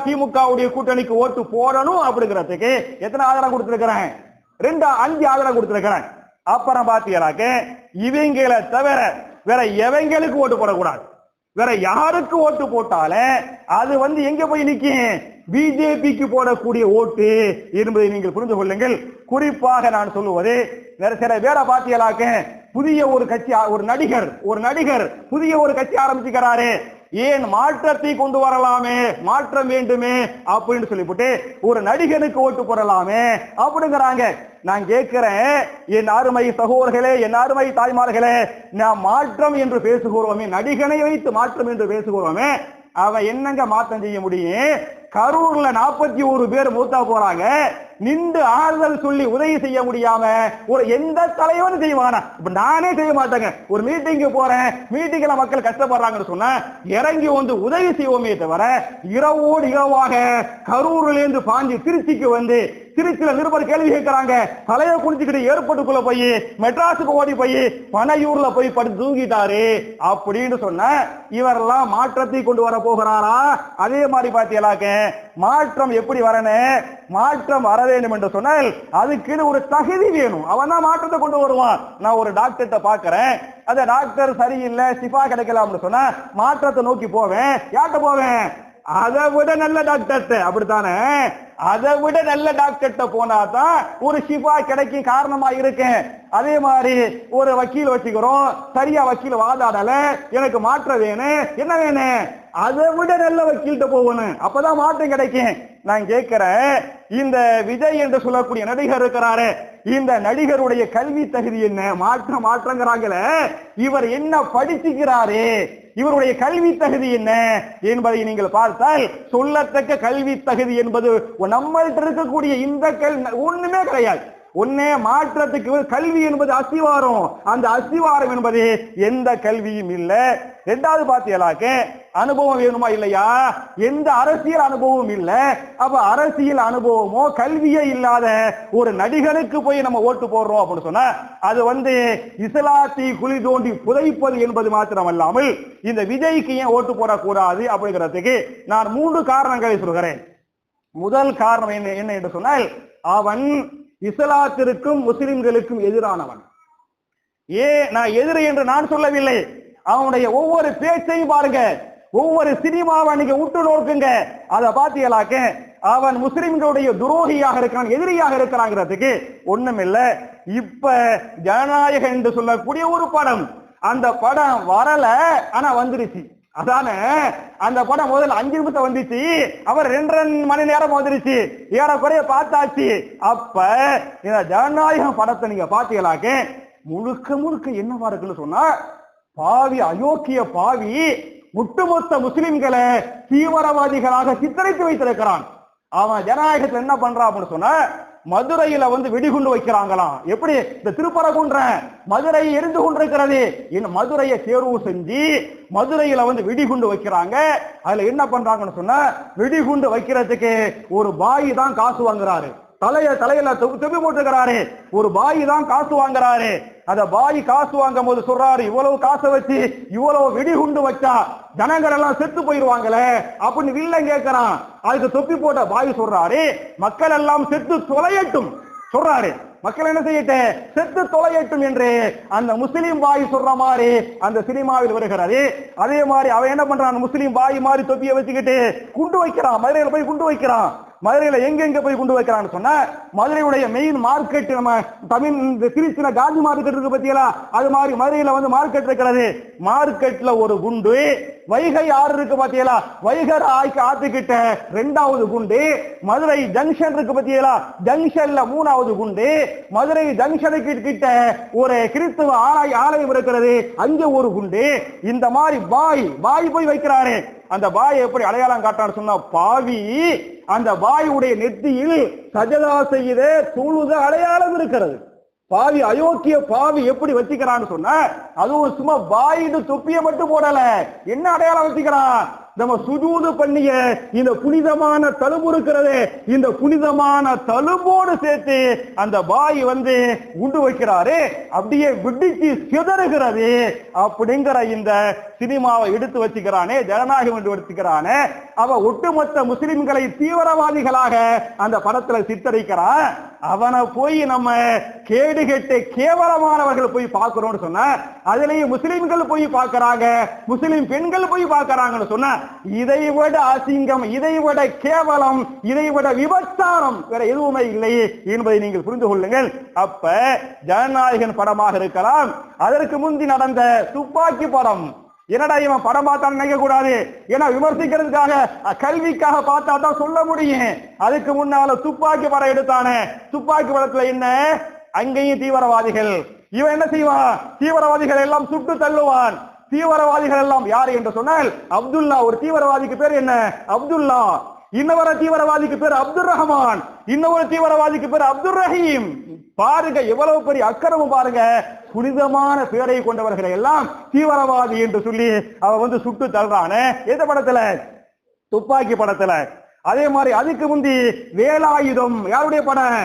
திமுகவுடைய கூட்டணிக்கு ஓட்டு போடணும் அப்படிங்கிறதுக்கு எத்தனை ஆதரவு கொடுத்திருக்கிறேன்? 5 ஆதரவு கொடுத்திருக்கிறேன். அப்புறம் பாத்தீங்கன்னாக்க இவங்களை தவிர வேற எவங்களுக்கு ஓட்டு போடக்கூடாது. வேற யாருக்கு ஓட்டு போட்டாலும் அது எங்க போய் நிக்கும்? பிஜேபிக்கு போடக்கூடிய ஓட்டு என்பதை நீங்கள் புரிந்து கொள்ளுங்கள். குறிப்பாக நான் சொல்லுவது, வேற சில பேரை பாத்தீங்களாக்க புதிய ஒரு கட்சி, ஒரு நடிகர் புதிய ஒரு கட்சி ஆரம்பிச்சுக்கிறாரு. ஏன் மாற்றத்தை கொண்டு வரலாமே, மாற்றம் வேண்டுமே அப்படின்னு சொல்லிவிட்டு ஒரு நடிகனுக்கு ஓட்டு போடலாமே அப்படிங்கிறாங்க. நான் கேட்கிறேன், என் அருமை சகோதரர்களே, என் அருமை தாய்மார்களே, நான் மாற்றம் என்று பேசுகிறோமே, நடிகனை வைத்து மாற்றம் என்று பேசுகிறோமே, அவன் என்னங்க மாற்றம் செய்ய முடியும்? கரூர்ல 41 பேர் மூத்தா போறாங்க, நின்று ஆறுதல் சொல்லி உதவி செய்ய முடியாம ஒரு எந்த தலைவனும் செய்வானா? இப்ப நானே செய்ய மாட்டேங்க. ஒரு மீட்டிங்கு போறேன், மீட்டிங்ல மக்கள் கஷ்டப்படுறாங்கன்னு சொன்னா இறங்கி உதவி செய்வோமே தவிர, இரவோடு இரவாக கரூர்ல இருந்து பாஞ்சி திருச்சிக்கு திருச்சியில நிருபர் கேள்வி கேட்கிறாங்க, தலையை குடிச்சுக்கிட்டு ஏர்போர்ட்டுக்குள்ள போய் மெட்ராஸுக்கு ஓடி போய் பனையூர்ல போய் படுத்து தூங்கிட்டாரு அப்படின்னு சொன்ன இவரெல்லாம் மாற்றத்தை கொண்டு வர போகிறாரா? அதே மாதிரி பாத்தீங்களாக்க மாற்றம் எப்படி வரணும்? மாற்றம் வர வேண்டும் என்று சொன்னால் அதுக்கு ஒரு தகுதி வேணும். அவன் தான் மாற்றத்தை கொண்டு வருவான். நான் ஒரு டாக்டர்கிட்ட பாக்குறேன், அந்த டாக்டர் சரியில்லை, சிஃபா கிடைக்கலாம்னு சொன்னா மாற்றத்தை நோக்கி போவேன். யார்கிட்ட போவேன்? அதை விட நல்ல டாக்டர், அப்படித்தானே? அதை விட நல்ல டாக்டர்கிட்ட போனாதான் ஒரு ஷிஃபா கிடைக்கும் காரணமா இருக்கேன். அதே மாதிரி ஒரு வக்கீல் வச்சுக்கிறோம், சரியா வக்கீல் வாதாடல, எனக்கு மாற்ற வேணும், என்ன வேணும்? அதை விட நல்ல வக்கீல்கிட்ட போகணும், அப்பதான் மாற்றம் கிடைக்கும். நான் கேட்கிறேன், இந்த விஜய் என்று சொல்லக்கூடிய நடிகர் இருக்கிறாரு, இந்த நடிகருடைய கல்வி தகுதி என்ன? மாற்றங்கிறாங்களே, இவர் என்ன படிச்சுக்கிறாரு? இவருடைய கல்வி தகுதி என்ன என்பதை நீங்கள் பார்த்தால் சொல்லத்தக்க கல்வி தகுதி என்பது நம்மள்கிட்ட இருக்கக்கூடிய இந்த ஒண்ணுமே கிடையாது. ஒன்னே மாற்றத்துக்கு கல்வி என்பது அஸ்திவாரம், அந்த அஸ்திவாரம் என்பது எந்த கல்வியும் இல்ல. ரெண்டாவது பாத்தீங்களாக்க அனுபவம் வேணுமா இல்லையா? எந்த அரசியல் அனுபவம் இல்ல. அப்ப அரசியல் அனுபவமோ கல்வியே இல்லாத ஒரு நடிகனுக்கு போய் நம்ம ஓட்டு போடுறோம் அப்படின்னு சொன்னா அது இஸ்லாத்தை குழி தோண்டி புதைப்பது என்பது மாத்திரமல்லாமல் இந்த விஜய்க்கு ஏன் ஓட்டு போடக்கூடாது அப்படிங்கிறதுக்கு நான் 3 காரணங்களை சொல்கிறேன். முதல் காரணம் என்ன என்று சொன்னால், அவன் இஸ்லாத்திற்கும் முஸ்லிம்களுக்கும் எதிரானவன். நான் எதிரி என்று நான் சொல்லவில்லை. அவனுடைய ஒவ்வொரு பேச்சையும் பாருங்க, ஒவ்வொரு சினிமாவை நீங்க உற்று நோக்குங்க, அதை பாத்தீங்களாக்க அவன் முஸ்லிம்களுடைய துரோகியாக இருக்கிறான், எதிரியாக இருக்கிறாங்கிறதுக்கு ஒண்ணும் இல்ல. இப்ப ஜனநாயகம் என்று சொல்லக்கூடிய ஒரு படம், அந்த படம் வரல, ஆனா வந்துருச்சு. அதான அந்த படம் முதல்ல 5 நிமிஷம் வந்துச்சு, அவர் 2 மணி நேரம் வந்துருச்சு, ஏறக்குறைய பார்த்தாச்சு. அப்ப இந்த ஜனநாயகம் படத்தை நீங்க பாத்தீங்களாக்க முழுக்க முழுக்க என்னவா இருக்குன்னு சொன்னா, பாவி அயோக்கிய பாவி ஒட்டுமொத்த முஸ்லிம்களை தீவிரவாதிகளாக சித்தரித்து வைத்திருக்கிறான். அவன் ஜனநாயகத்தில் என்ன பண்றான் அப்படின்னு சொன்னா, மதுரையில வெடிகுண்டு வைக்கிறாங்களாம். எப்படி? இந்த திருப்பரங்குன்ற மதுரை எரிந்து கொண்டிருக்கிறது, மதுரையை தேர்வு செஞ்சு மதுரையில வெடிகுண்டு வைக்கிறாங்க. அதுல என்ன பண்றாங்கன்னு சொன்னா, வெடிகுண்டு வைக்கிறதுக்கு ஒரு பாய் தான் காசு வாங்குறாரு, தலையில தொப்பி போட்டுக்கிறாரு, ஒரு பாய் தான் காசு வாங்குறாரு. அத பாய் காசு வாங்கும் போது சொல்றாரு, இவ்வளவு காசை வச்சு இவ்வளவு வெடிகுண்டு வச்சா ஜனங்கள் எல்லாம் செத்து போயிருவாங்களே அப்படின்னு வில்லன் கேட்கிறான். அதுக்கு தொப்பி போட்ட பாய் சொல்றாரு, மக்கள் எல்லாம் செத்து தொலையட்டும் சொல்றாரு. மக்கள் என்ன செய்யட்டு? செத்து தொலையட்டும் என்று அந்த முஸ்லீம் பாய் சொல்ற மாதிரி அந்த சினிமாவில் வருகிறது. அதே மாதிரி அவன் என்ன பண்றான், முஸ்லீம் பாய் மாதிரி தொப்பியை வச்சுக்கிட்டு குண்டு வைக்கிறான், மதுரையில போய் குண்டு வைக்கிறான். மதுரையில எங்க போய் குண்டு வைக்கிறான்னு சொன்னா, மதுரையுடைய மெயின் மார்க்கெட், நம்ம தமிழ் திருச்சியில காந்தி மார்க்கெட் இருக்கு பத்தியலா, அது மாதிரி மதுரையில மார்க்கெட் இருக்கிறது. மார்க்கெட்ல ஒரு குண்டு, வைகை ஆறு இருக்கு பாத்தீங்களா, வைகை ஆத்துக்கிட்ட 2வது குண்டு, மதுரை ஜங்ஷன் இருக்கு பாத்தீங்களா, ஜங்ஷன்ல 3வது குண்டு, மதுரை ஜங்ஷனுக்கு கிட்ட ஒரு கிறிஸ்துவ ஆலயம் இருக்கிறது, அங்க ஒரு குண்டு. இந்த மாதிரி பாய் போய் வைக்கிறாரு. அந்த பாய் எப்படி அடையாளம் காட்டான்னு சொன்னா, பாவி அந்த பாயுடைய நெத்தியில் சஜதா செய்த தொழுத அடையாளம் இருக்கிறது. பாவி அயோக்கிய பாவி எப்படி வச்சுக்கிறான்னு சொன்னா, அதுவும் சும்மா பாயின்னு தொப்பியை மட்டும் போடல, என்ன அடையாளம் வச்சுக்கிறான், நம்ம சுஜூது பண்ணிய இந்த புனிதமான தழும்பு இருக்கிறது, இந்த புனிதமான தழும்போடு சேர்த்து அந்த பாய் குண்டு வைக்கிறாரு, அப்படியே விடிச்சு சிதறுகிறது. அப்படிங்கிற இந்த சினிமாவை எடுத்து வச்சுக்கிறானே, ஜனநாயகம் என்று எடுத்துக்கிறானே, அவ ஒட்டுமொத்த முஸ்லிம்களை தீவிரவாதிகளாக அந்த படத்துல சித்தரிக்கிறான். அவனை போய் நம்ம கேடுகெட்டு கேவலமானவர்கள் போய் பார்க்கிறோம்னு சொன்ன, அதுலயும் முஸ்லிம்கள் போய் பார்க்கறாங்க, முஸ்லிம் பெண்கள் போய் பார்க்கறாங்கன்னு சொன்ன, இதை விட அசிங்கம், இதை விட கேவலம், இதை விட விபச்சாரம் வேற எதுவுமே இல்லை என்பதை நீங்கள் புரிந்து கொள்ளுங்கள். அப்ப ஜனநாயகன் படமாக இருக்கலாம், அதற்கு முந்தி நடந்த துப்பாக்கி படம், என்னடா இவன் படம் பார்த்தா நினைக்க கூடாது, ஏன்னா விமர்சிக்கிறதுக்காக கல்விக்காக பார்த்தா தான் சொல்ல முடியும். அதுக்கு முன்னால துப்பாக்கி படம் எடுத்தானே, துப்பாக்கி படத்துல என்ன, அங்கேயும் தீவிரவாதிகள், இவன் என்ன செய்வான், தீவிரவாதிகள் எல்லாம் சுட்டு தள்ளுவான். தீவிரவாதிகள் எல்லாம் யாரு என்று சொன்னால், அப்துல்லா, ஒரு தீவிரவாதிக்கு பேர் என்ன, அப்துல்லா, இன்னொரு தீவிரவாதிக்கு பேர் அப்துல் ரஹ்மான், இன்னொரு தீவிரவாதிக்கு பேர் அப்துல் ரஹீம். பாருங்க எவ்வளவு பெரிய அக்கிரமம் பாருங்க. புனிதமான பேரை கொண்டவர்களை எல்லாம் தீவிரவாதி என்று சொல்லி அவ சுட்டு தள்ளுறானே. எந்த படத்துல? துப்பாக்கி படத்துல. அதே மாதிரி அதுக்கு முந்தி வேலாயுதம், யாருடைய படம்,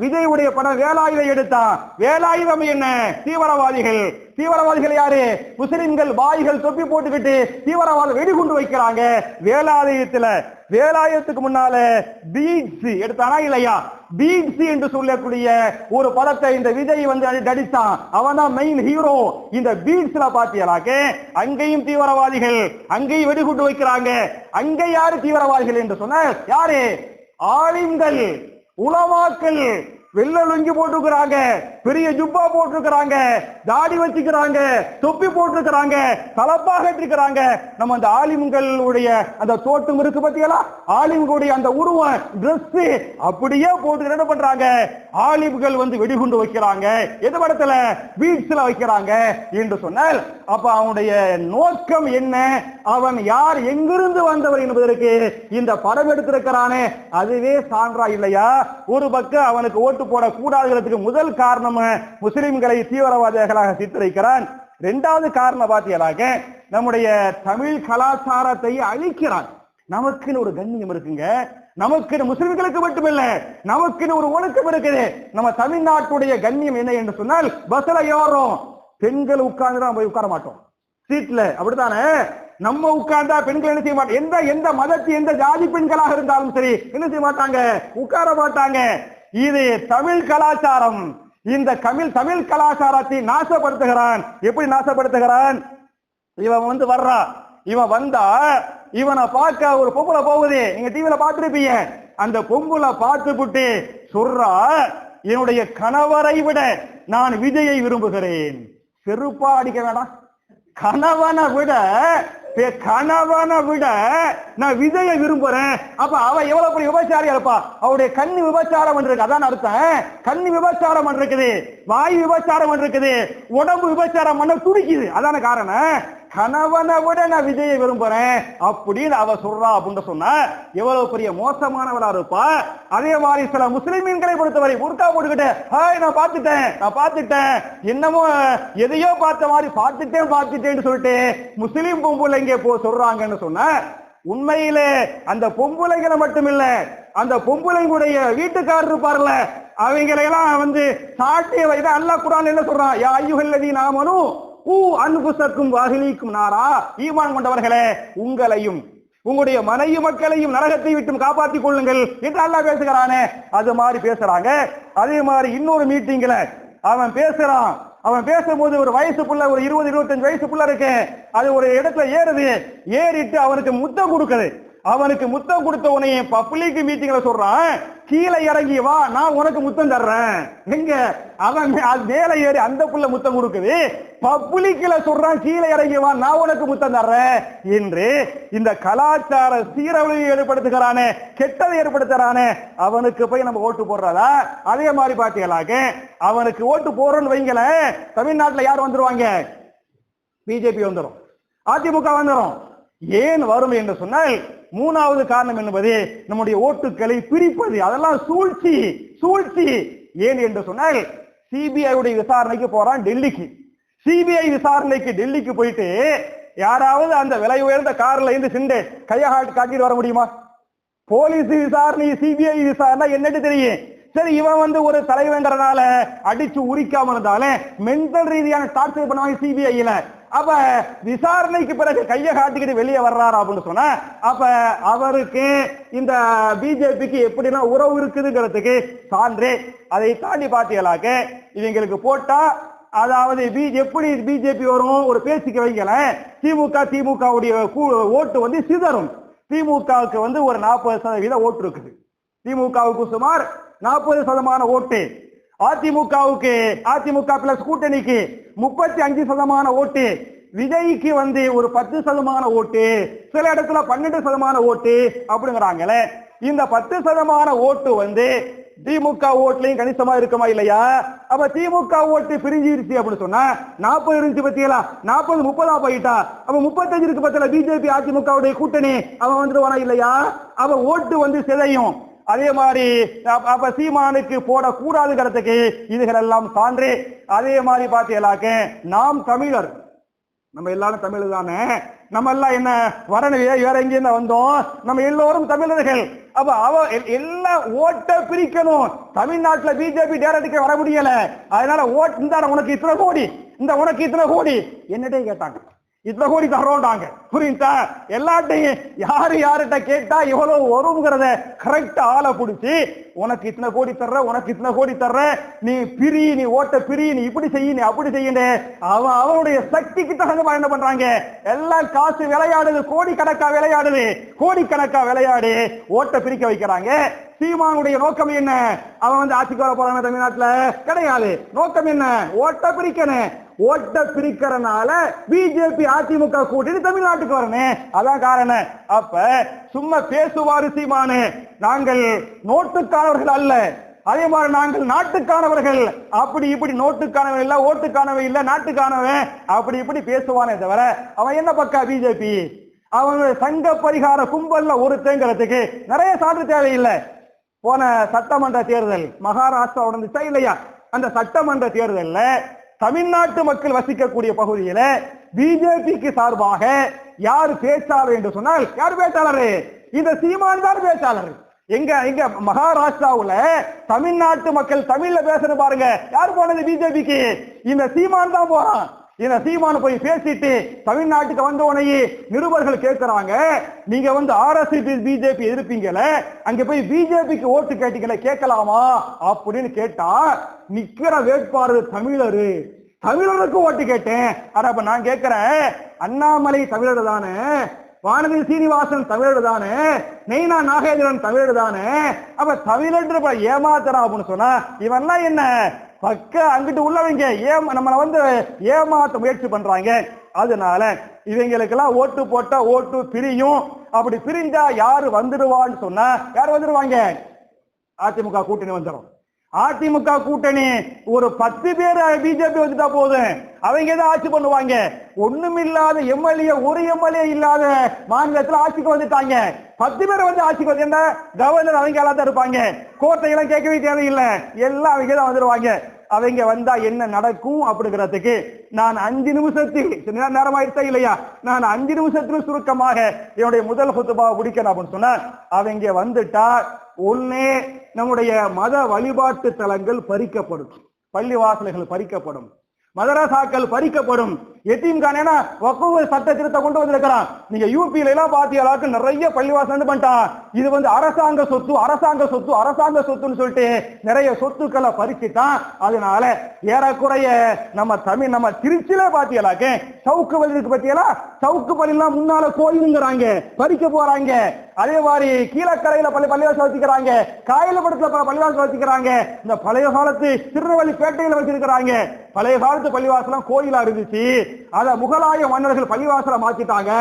விஜயுடைய படம் வேலாயுதம் எடுத்தான். வேலாயுதம் என்ன, தீவிரவாதிகள். தீவிரவாதிகள் யாரு, முஸ்லிம்கள் பாய்கள் தொப்பி போட்டுக்கிட்டு தீவிரவாத வெடிகுண்டு வைக்கிறாங்க வேலாயுதத்துல. வேலாயுதத்துக்கு முன்னால பீட்ஸ் எடுத்தானா இல்லையா, பீட்ஸ் என்று சொல்லக்கூடிய ஒரு படத்தை இந்த விஜய் நடித்தான், அவன் தான் மெயின் ஹீரோ. இந்த பீட்ஸ்ல பாத்தீங்களாக்க அங்கேயும் தீவிரவாதிகள், அங்கேயும் வெடிகுண்டு வைக்கிறாங்க. அங்க யாரு தீவிரவாதிகள் என்று சொன்ன, யாரு, ஆலிம்கள், உலமாக்கள், வெள்ள லுங்கி போட்டுக்கிறாங்க, பெரிய ஜுப்பா போட்டுக்கிறாங்க, தாடி வச்சுக்கிறாங்க, தொப்பி போட்டுக்கிறாங்க, தலப்பாக இருக்கிறாங்க. நம்ம அந்த ஆலிம்களுடைய அந்த தோட்டம் இருக்கு பத்தியலா, ஆலிம்களுடைய அந்த உருவம், டிரெஸ் அப்படியே போட்டு என்ன பண்றாங்க, ஆலிம்கள் வெடிகுண்டு வைக்கிறாங்க. எது படத்துல, பீட்ஸ்ல வைக்கிறாங்க என்று சொன்னால், அப்ப அவனுடைய நோக்கம் என்ன, அவன் யார், எங்கிருந்து வந்தவர் என்பதற்கு இந்த படம் எடுத்திருக்கிறானே அதுவே சான்றா இல்லையா? ஒரு பக்கம் அவனுக்கு ஓட்டு போட கூடாதுங்கிறதுக்கு முதல் காரணம் முஸ்லிம்களை தீவிரவாதிகளாக சித்தரிக்கிறான். இரண்டாவது காரணம் பார்த்தீங்கன்னாக்க நம்முடைய தமிழ் கலாச்சாரத்தை அழிக்கிறான். நமக்குன்னு ஒரு கண்ணியம் இருக்குங்க, நமக்குன்னு முஸ்லிம்களுக்கு மட்டுமில்ல, நமக்குன்னு ஒரு ஒழுக்கம் இருக்குது. நம்ம தமிழ்நாட்டுடைய கண்ணியம் என்ன என்று சொன்னால், பஸ்ல ஏறோம், பெண்கள் உட்கார்ந்து போய் உட்கார மாட்டோம் சீட்ல, அப்படித்தானே? நம்ம உட்கார்ந்தா பெண்கள் என்ன செய்ய மாட்டோம், எந்த மதத்து எந்த ஜாதி பெண்களாக இருந்தாலும் சரி என்ன செய்ய மாட்டாங்க, உட்கார மாட்டாங்க. இது தமிழ் கலாச்சாரம். இந்த தமிழ் கலாச்சாரத்தை நாசப்படுத்துகிறான். எப்படி நாசப்படுத்துகிறான்? இவன் வர்றா, இவன் வந்தா இவனை பார்க்க ஒரு பொம்பளை போகுது, நீங்க டிவில பார்த்திருப்பீங்க. அந்த பொம்பளை பார்த்துவிட்டு சொல்றா, என்னுடைய கணவரை விட நான் விஜயை விரும்புகிறேன். செருப்பா அடிக்க வேண்டாம், கணவனை விட நான் விஜயை விரும்புறேன். அப்ப அவ எவ்வளவு பெரிய விபச்சாரியா இருப்பா, அவருடைய கண்ணு விபச்சாரம் இருக்கு. அதான் அர்த்தம். கண்ணு விபச்சாரம் இருக்குது, வாய் விபச்சாரம் இருக்குது, உடம்பு விபச்சாரம் பண்ண துடிக்குது. அதான காரணம். கணவனை விட நான் விஜயை விரும்புறேன் அப்படின்னு அவ சொல்றா அப்படின்னு சொன்னா எவ்வளவு பெரிய மோசமானவளா இருப்பா. அதே மாதிரி சில முஸ்லிம்களை பொறுத்தவரை புர்கா போட்டுக்கிட்டு, ஹாய் நான் பார்த்துட்டேன் என்னமோ எதையோ பார்த்த மாதிரி பார்த்துட்டேன்னு சொல்லிட்டு முஸ்லிம் பொம்புல இங்கே சொல்றாங்கன்னு சொன்ன, உண்மையிலே அந்த பொம்புளைகளை மட்டுமில்ல, அந்த பொம்புளைங்களுடைய வீட்டுக்காரர் இருப்பார்ல, அவங்களையெல்லாம் சாட்டிய வயது அல்லாஹ் குர்ஆன்ல என்ன சொல்றான், யா அய்யுஹல்லதீன ஆமனூ அன்புசக்கும் வாஹிலிக்கும் நாரா, ஈமான் கொண்டவர்களே உங்களையும் உங்களுடைய மனைவி மக்களையும் நரகத்தை விட்டு காப்பாற்றிக் கொள்ளுங்கள் என்று அல்லாஹ் பேசுகிறானே, அது மாதிரி பேசுறாங்க. அதே மாதிரி இன்னொரு மீட்டிங்ல அவன் பேசுறான். அவன் பேசும்போது ஒரு வயசுக்குள்ள ஒரு 20-25 வயசுக்குள்ள இருக்கு, அது ஒரு இடத்துல ஏறிட்டு அவனுக்கு முத்தம் கொடுக்குது. அவனுக்கு முத்தம் கொடுத்த உடனே பப்ளிக் மீட்டிங்ல சொல்றான், கீழே இறங்கி வா நான் உனக்கு முத்தம் தர்றேன். எங்க அவன் மேல ஏறி அந்த புள்ள முத்தம் கொடுக்குது, பப்ளிக்ல சொல்றான் கீழே இறங்கி வா நான் உனக்கு முத்தம் தர்றேன் என்று இந்த கலாச்சார சீரழிவை ஏற்படுத்துகிறானே, கெட்டதை ஏற்படுத்துறானே, அவனுக்கு போய் நம்ம ஓட்டு போடுறதா? அதே மாதிரி பாத்தீங்களாக்க அவனுக்கு ஓட்டு போறோம்னு வைங்கள, தமிழ்நாட்டுல யார் வந்துருவாங்க? பிஜேபி வந்துடும், அதிமுக வந்துடும். ஏன் வரும் என்று சொன்னால், மூணாவது காரணம் என்பது நம்முடைய ஓட்டுக்களை பிரிப்பது. அதெல்லாம் சூழ்ச்சி. ஏன் என்று சொன்னால், சிபிஐ விசாரணைக்கு போறான் டெல்லிக்கு. சிபிஐ விசாரணைக்கு டெல்லிக்கு போயிட்டு யாராவது அந்த விலை உயர்ந்த கார்ல இருந்து சிண்டு கையை காட்டிட்டு வர முடியுமா? போலீஸ் விசாரணை சிபிஐ விசாரணை என்னட்டு தெரியும். சரி, இவன் ஒரு தலைவங்கிறனால அடிச்சு உரிக்காம இருந்தாலே மென்டல் ரீதியான டார்ச்சர் பண்ணுவாங்க சிபிஐல. அப்ப விசாரணைக்கு பிறகு கையை காட்டிக்கிட்டு வெளியே வர்றாரு அப்படின்னு சொன்னா, அப்ப அவருக்கு இந்த பிஜேபிக்கு எப்படிலாம் உறவு இருக்குதுங்கிறதுக்கு சான்று. அதை தாண்டி பாத்தீங்களாக்க இவங்களுக்கு போட்டா, அதாவது எப்படி பிஜேபி வரும் ஒரு பேச்சுக்கு வைக்கல, திமுகவுடைய ஓட்டு சிதறும். திமுகவுக்கு ஒரு 40% ஓட்டு இருக்குது, திமுகவுக்கு சுமார் 40% ஓட்டு, அதிமுக பிளஸ் கூட்டணிக்கு 35% ஓட்டு, விஜய்க்கு ஒரு 10% ஓட்டு, சில இடத்துல 12% ஓட்டு அப்படிங்கிறாங்களே. இந்த 10% ஓட்டு திமுக ஓட்டுலயும் கணிசமா இருக்குமா இல்லையா? அப்ப திமுக ஓட்டு பிரிஞ்சிருச்சு அப்படின்னு சொன்னா 40 இருந்துச்சு பத்தியா, 40-30 போயிட்டா, அப்ப 35 இருக்கு பத்தில பிஜேபி அதிமுகவுடைய கூட்டணி, அவன் வந்துடுவானா இல்லையா? அவ ஓட்டு சிதையும். அதே மாதிரி அப்ப சீமானுக்கு போடக்கூடாதுங்கிறதுக்கு இதுகள் எல்லாம் சான்று. அதே மாதிரி பாத்தீங்களாக்க நாம் தமிழர், நம்ம எல்லாரும் தமிழ் தானே, நம்ம எல்லாம் என்ன வரணுவே வேற எங்க வந்தோம், நம்ம எல்லோரும் தமிழர்கள். அப்ப எல்லாம் ஓட்ட பிரிக்கணும். தமிழ்நாட்டுல பிஜேபி டேரக்டுக்கு வர முடியல, அதனால ஓட்டு இந்த உனக்கு இத்தனை கோடி, இந்த உனக்கு இத்தனை கோடி என்னட்டே கேட்டாங்க, இத்தனை கோடி தர்றோம்டாங்க. புரியுதா? எல்லாட்டையும் யார்கிட்ட கேட்டா எவ்வளவு வருங்கிறத கரெக்டா ஆளை பிடிச்சி, உனக்கு இத்தனை கோடி தர்ற, உனக்கு இத்தனை கோடி தர்ற, நீ பிரி, நீ ஓட்ட பிரி, நீ இப்படி செய்ய, நீ அப்படி செய்ய, அவனுடைய சக்திக்கு தகுந்த என்ன பண்றாங்க, எல்லாம் காசு விளையாடுது, கோடிக்கணக்கா விளையாடு ஓட்ட பிரிக்க வைக்கிறாங்க. சீமானுடைய நோக்கம் என்ன? அவன் ஆட்சிக்கு வர போறாங்க தமிழ்நாட்டுல கிடையாது. நோக்கம் என்ன? ஓட்ட பிரிக்கணும். ஓட்ட பிரிக்கிறனால பிஜேபி அதிமுக கூட்டணி தமிழ்நாட்டுக்கு வரணும், அதான் காரணம். அப்ப சும்மா பேசுவாரு சீமானு, நாங்கள் நோட்டுக்கானவர்கள் அல்ல, அதே மாதிரி நாங்கள் நாட்டுக்கானவர்கள், அப்படி இப்படி நோட்டுக்கானவன் இல்ல, ஓட்டுக்கானவன் இல்ல, நாட்டுக்கானவன், அப்படி இப்படி பேசுவானே தவிர அவன் என்ன பக்கா பிஜேபி, அவன் சங்க பரிகார கும்பல்ல ஒருத்தங்கிறதுக்கு நிறைய சான்று தேவையில்லை. போன சட்டமன்ற தேர்தல் மகாராஷ்டிரா நடந்துச்சா இல்லையா? அந்த சட்டமன்ற தேர்தல்ல தமிழ்நாட்டு மக்கள் வசிக்கக்கூடிய பகுதியில பிஜேபிக்கு சார்பாக யார் பேச்சாளர் என்று சொன்னால் யார் பேச்சாளர்? இந்த சீமான் தான் பேச்சாளர். எங்க மகாராஷ்டிராவுல தமிழ்நாட்டு மக்கள் தமிழ்ல பேசுறது பாருங்க. யார் போனது பிஜேபிக்கு? இந்த சீமான் தான் போறான். இந்த சீமான் போய் பேசிட்டு தமிழ்நாட்டுக்கு வந்த உடனே நிருபர்கள் கேட்கிறாங்க, நீங்க வந்து RSS பிஜேபி எதிர்ப்பீங்கல, அங்க போய் பிஜேபிக்கு ஓட்டு கேட்டீங்களே, கேட்கலாமா அப்படின்னு கேட்டா, நிக்கிற வேட்பாளர் தமிழரு, தமிழருக்கு ஓட்டு கேட்டேன். அப்ப நான் கேட்கிறேன், அண்ணாமலை தமிழர் தானே, வானதி சீனிவாசன் தமிழர் தானே, நெய்னா நாகேந்திரன் தமிழர் தானே, அப்ப தமிழர் ஏமாத்துறா அப்படின்னு சொன்னா இவன்லாம் என்ன பக்க அங்கிட்டு உள்ளவங்க நம்மளை வந்து ஏமாத்த முயற்சி பண்றாங்க. அதனால இவங்களுக்கெல்லாம் ஓட்டு போட்டா ஓட்டு பிரியும். அப்படி பிரிஞ்சா யாரு வந்துடுவான்னு சொன்னா யாரு வந்துடுவாங்க? அதிமுக கூட்டணி வந்துடும். அதிமுக கூட்டணி ஒரு 10 பேர் பிஜேபி வந்துட்டா போதும், அவங்க தான் ஆட்சி பண்ணுவாங்க. ஒண்ணுமில்லாத எம்எல்ஏ, ஒரு எம்எல்ஏ இல்லாத மாநிலத்தில் ஆட்சிக்கு வந்துட்டாங்க. 10 பேர் வந்து ஆட்சிக்கு வந்து என்ன கவர்னர் அவங்க எல்லாம் தான் இருப்பாங்க. கோட்டையெல்லாம் கேட்கவே தேவையில்லை, எல்லாம் அவங்க தான் வந்துருவாங்க. அவங்க வந்தா என்ன நடக்கும் அப்படிங்கிறதுக்கு நான் 5 நிமிஷத்தில் நேரம் ஆயிடுச்சா இல்லையா, நான் 5 நிமிஷத்தில் சுருக்கமாக என்னுடைய முதல் குத்துபா முடிக்கணும் அப்படின்னு சொன்னா, அவங்க வந்துட்டா ஒன்னே நம்முடைய மத வழிபாட்டு தலங்கள் பறிக்கப்படும், பள்ளிவாசல்கள் பறிக்கப்படும், மதரசாக்கள் பறிக்கப்படும். எத்தீம்கான வக்ஃப் சட்ட திருத்த கொண்டு வந்திருக்கிறான். நீங்க யூபியில எல்லாம் பாத்தீங்களாக்கு நிறைய பள்ளிவாசல் பண்ணிட்டான். இது வந்து அரசாங்க சொத்து, அரசாங்க சொத்து, அரசாங்க சொத்துன்னு சொல்லிட்டு நிறைய சொத்துக்களை பறிச்சுட்டான். அதனால ஏறக்குறைய நம்ம திருச்சியில பாத்தீங்களாக்கு சவுக்கு பள்ளி இருக்கு, பாத்தீங்களா, சவுக்கு பள்ளிலாம் முன்னால கோயிலுங்கிறாங்க, பறிக்க போறாங்க. அதே மாதிரி கீழக்கரையில பள்ளிவாசல் வச்சுக்கிறாங்க, காயலப்படத்துல பள்ளிவாசல் வச்சுக்கிறாங்க. இந்த பழைய காலத்து திருநெல்வேலிப்பேட்டையில வச்சிருக்கிறாங்க. பழைய காலத்து பள்ளிவாசலாம் கோயிலா இருந்துச்சு, அத முகலாய மன்னர்கள் பள்ளிவாசல மாத்திட்டாங்க,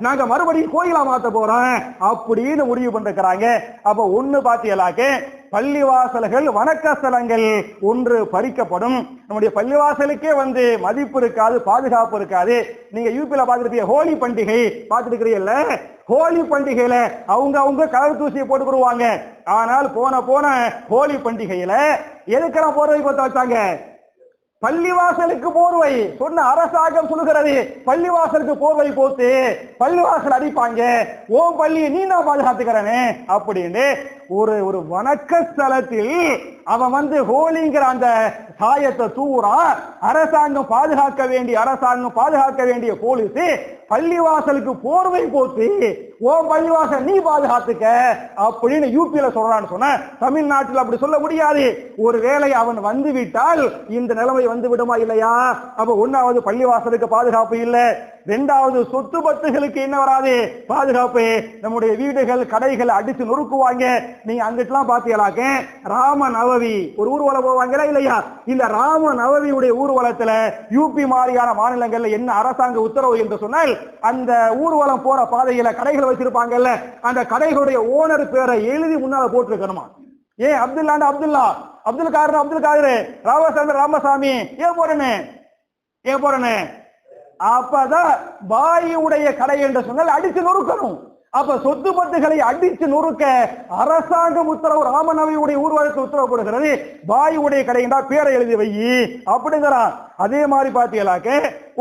நாங்க மறுபடியும் கோயிலா மாத்த போறோம் அப்படின்னு முடிவு பண்ணிருக்கிறாங்க. அப்ப ஒண்ணு பாத்தீங்களாக்கு பள்ளிவாசல்கள் வணக்க ஸ்தலங்கள் ஒன்று பறிக்கப்படும். நம்முடைய பள்ளிவாசலுக்கே வந்து மதிப்பு இருக்காது, பாதுகாப்பு இருக்காது. நீங்க யூபியில பாத்துருப்பீங்க, ஹோலி பண்டிகை பாத்துருக்கிறீங்கல்ல, ஹோலி பண்டிகையில அவங்க கலர் தூசியை போட்டுக்கிடுவாங்க. ஆனால் போன ஹோலி பண்டிகையில எதுக்கெல்லாம் போர்வை போட்டு வச்சாங்க? பள்ளிவாசலுக்கு போர்வை. சொன்ன அரசாங்கம் சொல்லுகிறது, பள்ளிவாசலுக்கு போர்வை போட்டு பள்ளிவாசல் அடிப்பாங்க, ஓ பள்ளியை நீ நான் பாதுகாத்துக்கிறேனே அப்படின்னு. ஒரு வணக்க ஸ்தலத்தில் அவன் வந்து ஹோலிங்கிற அந்த சாயத்தை தூரா அரசாங்கம் பாதுகாக்க வேண்டிய போலீஸ் பள்ளிவாசலுக்கு போர்வை போட்டு ஓ பள்ளிவாசல் நீ பாதுகாத்துக்க அப்படின்னு யூபியில சொல்றான்னு சொன்ன, தமிழ்நாட்டில் அப்படி சொல்ல முடியாது. ஒருவேளை அவன் வந்து விட்டால் இந்த நிலைமை வந்து விடுமா இல்லையா? அப்ப ஒன்னாவது பள்ளிவாசலுக்கு பாதுகாப்பு இல்லை, இரண்டாவது சொத்து பத்துகளுக்கு என்ன வராது பாதுகாப்பு. நம்முடைய வீடுகள் கடைகள் அடிச்சு நொறுக்குவாங்க. நீங்க அங்கிட்டுலாம் பாத்தீங்களாக்க ராம நவவி ஒரு ஊர்வலம் போவாங்களா இல்லையா? இந்த ராம நவவியுடைய ஊர்வலத்துல யூபி மாதிரியான மாநிலங்கள்ல என்ன அரசாங்க உத்தரவு என்று சொன்னால், அந்த ஊர்வலம் போற பாதையில கடைகள் வச்சிருப்பாங்கல்ல, அந்த கடைகளுடைய ஓனர் பேரை எழுதி முன்னால போட்டிருக்கணுமா? ஏன் அப்துல் காதர் ராமசாமி ஏன் போறேன்னு அப்பதான் பாயுடைய கடை என்று சொன்னால் அடிச்சு நொறுக்கணும். அப்ப சொத்து பத்துகளை அடிச்சு நொறுக்க அரசாங்கம் உத்தரவு, ராமநவமியுடைய ஊர்வலத்தில் உத்தரவு போடுகிறது. பாயுடைய கடைண்டா பேரை எழுதி வை அப்படிங்கிறான். அதே மாதிரி பாத்தீங்களாக்க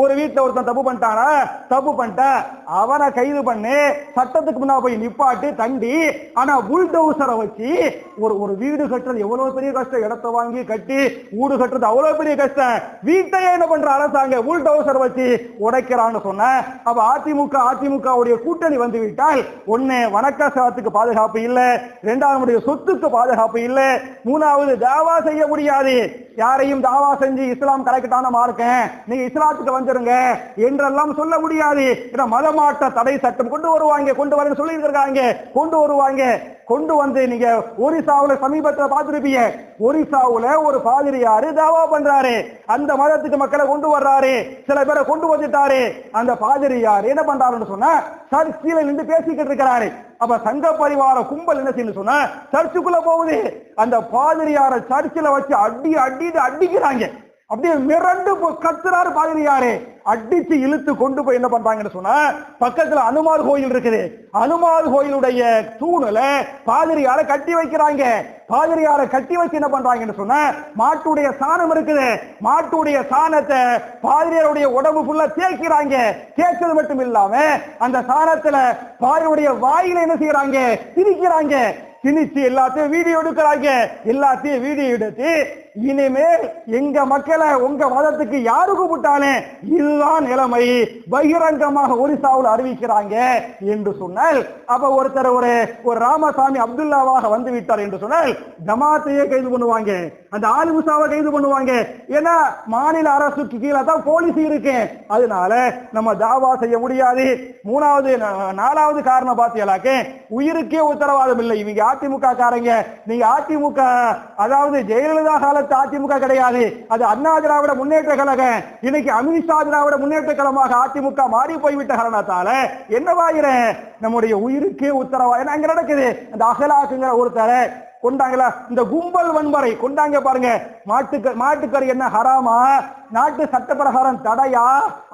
ஒரு வீட்டுல ஒருத்தன் தப்பு பண்ணிட்டா அவனை கைது பண்ணி சட்டத்துக்கு முன்னா போய் நிப்பாட்டி தண்டி. ஆனா புல்டோசரை வச்சு ஒரு வீடு கட்டுறது எவ்வளவு பெரிய கஷ்டம், இடத்தை வாங்கி கட்டி வீடு கட்டுறது அவ்வளவு பெரிய கஷ்டம். வீட்டையே என்ன பண்ற அரசாங்க புல்டோசர் வச்சு உடைக்கிறான்னு சொன்ன. அப்ப அதிமுகவுடைய கூட்டணி வந்து விட்டால் ஒண்ணு வணக்க ஸ்தலத்துக்கு பாதுகாப்பு இல்ல, இரண்டாவது சொத்துக்கு பாதுகாப்பு இல்ல, மூணாவது தாவா செய்ய முடியாது. யாரையும் தாவா செஞ்சு இஸ்லாம் கரெக்டான மார்க்கேன் நீங்க இஸ்லாத்துக்கு வந்துருங்க என்றெல்லாம் சொல்ல முடியாது. மதமாற்ற தடை சட்டம் கொண்டு வருவாங்க சொல்லி இருக்காங்க, கொண்டு வந்து நீங்க ஒரிசாவுல சமீபத்தில் பார்த்திருப்பீங்க. ஒரிசாவுல ஒரு பாதிரியாரு தாவா பண்றாரு, அந்த மதத்துக்கு மக்களை கொண்டு வர்றாரு, சில பேரை கொண்டு வந்துட்டாரு. அந்த பாதிரியார் என்ன பண்றாருன்னு சொன்னா சர்ச்சில நின்று பேசிக்கிட்டு இருக்கிறாரு. அப்ப சங்க பரிவார கும்பல் என்ன செய்யணும் சொன்னா சர்ச்சுக்குள்ள போகுது. அந்த பாதிரியார சர்ச்சில வச்சு அடிக்கிறாங்க. அப்படியே மிரண்டு கத்துறாரு பாதிரியாரு. அடிச்சு இழுத்து கொண்டு போய் என்ன பண்றாங்கன்னு சொன்னா, பக்கத்துல அனுமார் கோயில் இருக்குது, அனுமார் கோயிலுடைய தூணுல பாதிரியார கட்டி வைக்கிறாங்க. பாதிரியார கட்டி வச்சு என்ன பண்றாங்கன்னு சொன்னா, மாட்டுடைய சாணம் இருக்குது, மாட்டுடைய சாணத்தை பாதிரியாருடைய உடம்பு ஃபுல்லா தேய்க்கிறாங்க. தேய்ச்சது மட்டும் இல்லாம அந்த சாணத்துல பாதிரியுடைய வாயில என்ன செய்யறாங்க, திணிக்கிறாங்க. திணிச்சு எல்லாத்தையும் வீடியோ எடுக்கிறாங்க. எல்லாத்தையும் வீடியோ எடுத்து இனிமேல் எங்க மக்களை உங்க மதத்துக்கு யாரு கூப்பிட்டாலே இதுதான் நிலைமை பகிரங்கமாக ஒரிசாவில் அறிவிக்கிறாங்க என்று சொன்னால், அப்ப ஒருத்தர் ஒரு ராமசாமி அப்துல்லாவாக வந்து விட்டார் என்று சொன்னால் ஜமாத்தையே கைது பண்ணுவாங்க, அந்த ஆலிமுசாவை கைது பண்ணுவாங்க. ஏன்னா மாநில அரசுக்கு கீழே தான் போலீஸ் இருக்கு, அதனால நம்ம தாவா செய்ய முடியாது. நாலாவது காரணம் பாத்தியலாக்க உயிருக்கே உத்தரவாதம் இல்லை. இவங்க அதிமுக காரங்க, நீங்க அதிமுக அதாவது ஜெயலலிதா காலத்து அதிமுக கிடையாது, அது அண்ணா திராவிட முன்னேற்ற கழகம். இன்னைக்கு அமித்ஷா திராவிட முன்னேற்ற கழகமாக அதிமுக மாறி போய்விட்ட காரணத்தால என்னவாயிர நம்முடைய உயிருக்கே உத்தரவாதம் அங்க நடக்குது. அந்த அகலாக்குங்கிற ஒருத்தரை கொண்டாங்களா, இந்த கும்பல் வன்முறை கொண்டாங்க பாருங்க. மாட்டுக்கறி என்ன ஹராமா, நாட்டு சட்ட பிரகாரம் தடையா,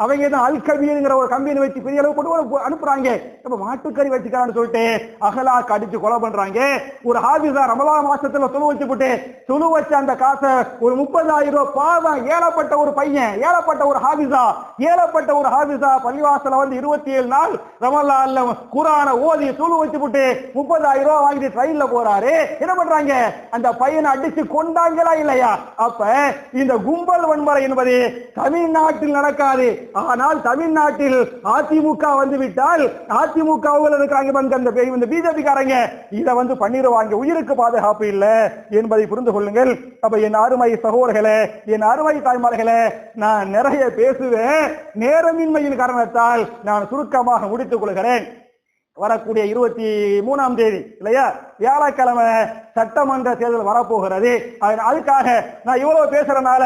அவங்க தான் அல்கபீர்ங்கிற ஒரு கம்பெனி வச்சு பெரிய அளவு கொண்டு அனுப்புறாங்க. இப்ப மாட்டுக்கறி வச்சுக்கிறான்னு சொல்லிட்டு அகலாக்கு அடிச்சு கொலை பண்றாங்க. ஒரு ஹாபிஸா ரமலான் மாசத்துல தொழு வச்சு போட்டு தொழு வச்ச அந்த காசை ஒரு 30,000 ரூபாய் பாவம் ஏழப்பட்ட ஒரு பையன், ஏழப்பட்ட ஒரு ஹாபிஸா பள்ளிவாசல வந்து 27 நாள் ரமலான்ல குர்ஆன ஓதி தொழு வச்சு போட்டு 30,000 ரூபாய் வாங்கிட்டு ட்ரெயின்ல போறாரு. என்ன பண்றாங்க, அந்த பையனை அடிச்சு கொண்டாங்களா இல்லையா? அப்ப இந்த கும்பல் வன்முறை என்பது தமிழ்நாட்டில் நடக்காது. ஆனால் தமிழ்நாட்டில் அதிமுக வந்து விட்டால் அதிமுக இருக்கிறாங்க இந்த பிஜேபி காரங்க இதை வந்து பண்ணிடுவாங்க. உயிருக்கு பாதுகாப்பு இல்லை என்பதை புரிந்து கொள்ளுங்கள். அப்ப என் அருமை சகோதரர்களே, என் அருமை தாய்மார்களே, நான் நிறைய பேசுவேன், நேரமின்மையின் காரணத்தால் நான் சுருக்கமாக முடித்துக் கொள்கிறேன். வரக்கூடிய 23ஆம் தேதி இல்லையா, வியாழக்கிழமை சட்டமன்ற தேர்தல் வரப்போகிறது. அதுக்காக நான் இவ்வளவு பேசுறதுனால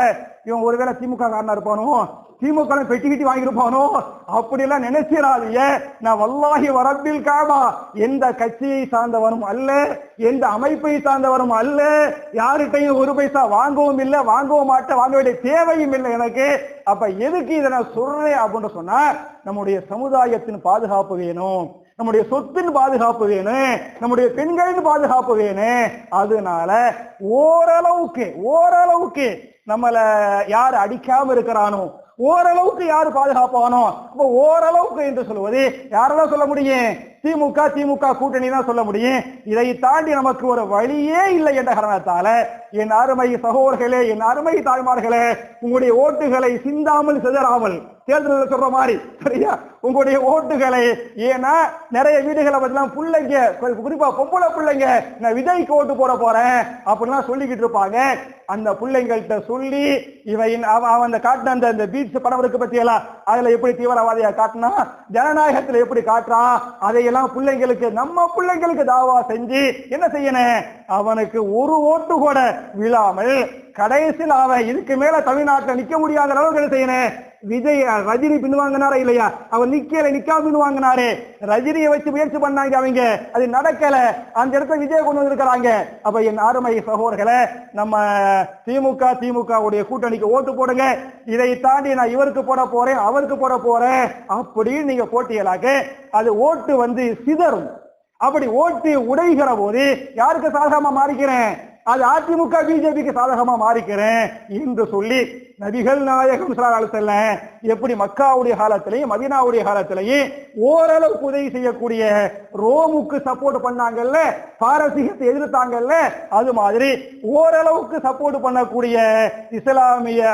இவன் ஒருவேளை திமுக காரனா இருப்பானோ, திமுக பெட்டி வாங்கியிருப்பானோ அப்படியெல்லாம் நினைச்சிடாதீங்க. நான் வல்லாஹி வரப்பில் காபா எந்த கட்சியை சார்ந்தவனும் அல்ல, எந்த அமைப்பை சார்ந்தவனும் அல்ல, யார்கிட்டையும் ஒரு பைசா வாங்கவும் இல்லை, வாங்கவும் மாட்டேன், வாங்க வேண்டிய தேவையும் இல்லை எனக்கு. அப்ப எதுக்கு இதை நான் சொல்றேன் அப்படின்னு சொன்னா, நம்முடைய சமுதாயத்தின் பாதுகாப்பு வேணும், நம்முடைய சொத்தின் பாதுகாப்பு வேணும், நம்முடைய பெண்களின் பாதுகாப்பு வேணும். அதனால ஓரளவுக்கு நம்மள யார் அடிக்காம இருக்கிறானோ, ஓரளவுக்கு யாரு பாதுகாப்பானோ, அப்ப ஓரளவுக்கு என்று சொல்வது யாரெல்லாம் சொல்ல முடியும்? திமுக கூட்டணி தான் சொல்ல முடியும். இதை தாண்டி நமக்கு ஒரு வழியே இல்லை என்ற காரணத்தால என் அருமை சகோதரர்களே, என் அருமை தாய்மார்களே, உங்களுடைய ஓட்டுகளை சிந்தாமல் சிதறாமல், தேர்தலில் சொல்ற மாதிரி சரியா, உங்களுடைய ஓட்டுகளை, ஏன்னா நிறைய வீடுகளை பத்திலாம் பிள்ளைங்க, குறிப்பா பொம்பளை பிள்ளைங்க, நான் விஜய்க்கு ஓட்டு போட போறேன் அப்படிலாம் சொல்லிக்கிட்டு இருப்பாங்க. அந்த பிள்ளைங்கள்ட்ட சொல்லி அவன் காட்டின அந்த பீச் படம் இருக்கு பத்தியெல்லாம், அதுல எப்படி தீவிரவாதியா காட்டினா, ஜனநாயகத்துல எப்படி காட்டுறான், அதையெல்லாம் பிள்ளைங்களுக்கு, நம்ம பிள்ளைங்களுக்கு தாவா செஞ்சு என்ன செய்யணும், அவனுக்கு ஒரு ஓட்டு கூட விழாமல் கடைசியில் அவன் இதுக்கு மேல தமிழ்நாட்டில் நிக்க முடியாத அளவுக்கு என்ன செய்யணும், விஜய் ரஜினி பின்வாங்கினாரா இல்லையா, அவன் நிக்காம பின்வாங்கினாரு, ரஜினியை வச்சு முயற்சி பண்ணாங்க அவங்க, அது நடக்கல, அந்த இடத்துல விஜய் கொண்டு வந்திருக்கிறாங்க. அப்ப என் அருமை சகோதரர்களே, நம்ம திமுக உடைய கூட்டணிக்கு ஓட்டு போடுங்க. இதை தாண்டி நான் இவருக்கு போட போறேன் அவருக்கு போட போறேன் அப்படின்னு நீங்க போட்டியலாக்க அது ஓட்டு வந்து சிதறும். அப்படி ஓட்டு உடைகிற போது யாருக்கு சாதகமா மாறிக்கிறேன், அது அதிமுக பிஜேபிக்கு சாதகமா மாறிக்கிறேன் என்று சொல்லி நபிகள் நாயகம் ஸல்லல்லாஹு அலைஹி வஸல்லம் எப்படி மக்காவுடைய காலத்திலையும் மதீனாவுடைய காலத்திலையும் ஓரளவுக்கு உதவி செய்யக்கூடிய ரோமுக்கு சப்போர்ட் பண்ணாங்கல்ல, பாரசீகத்தை எதிர்த்தாங்கல்ல, அது மாதிரி ஓரளவுக்கு சப்போர்ட் பண்ணக்கூடிய இஸ்லாமிய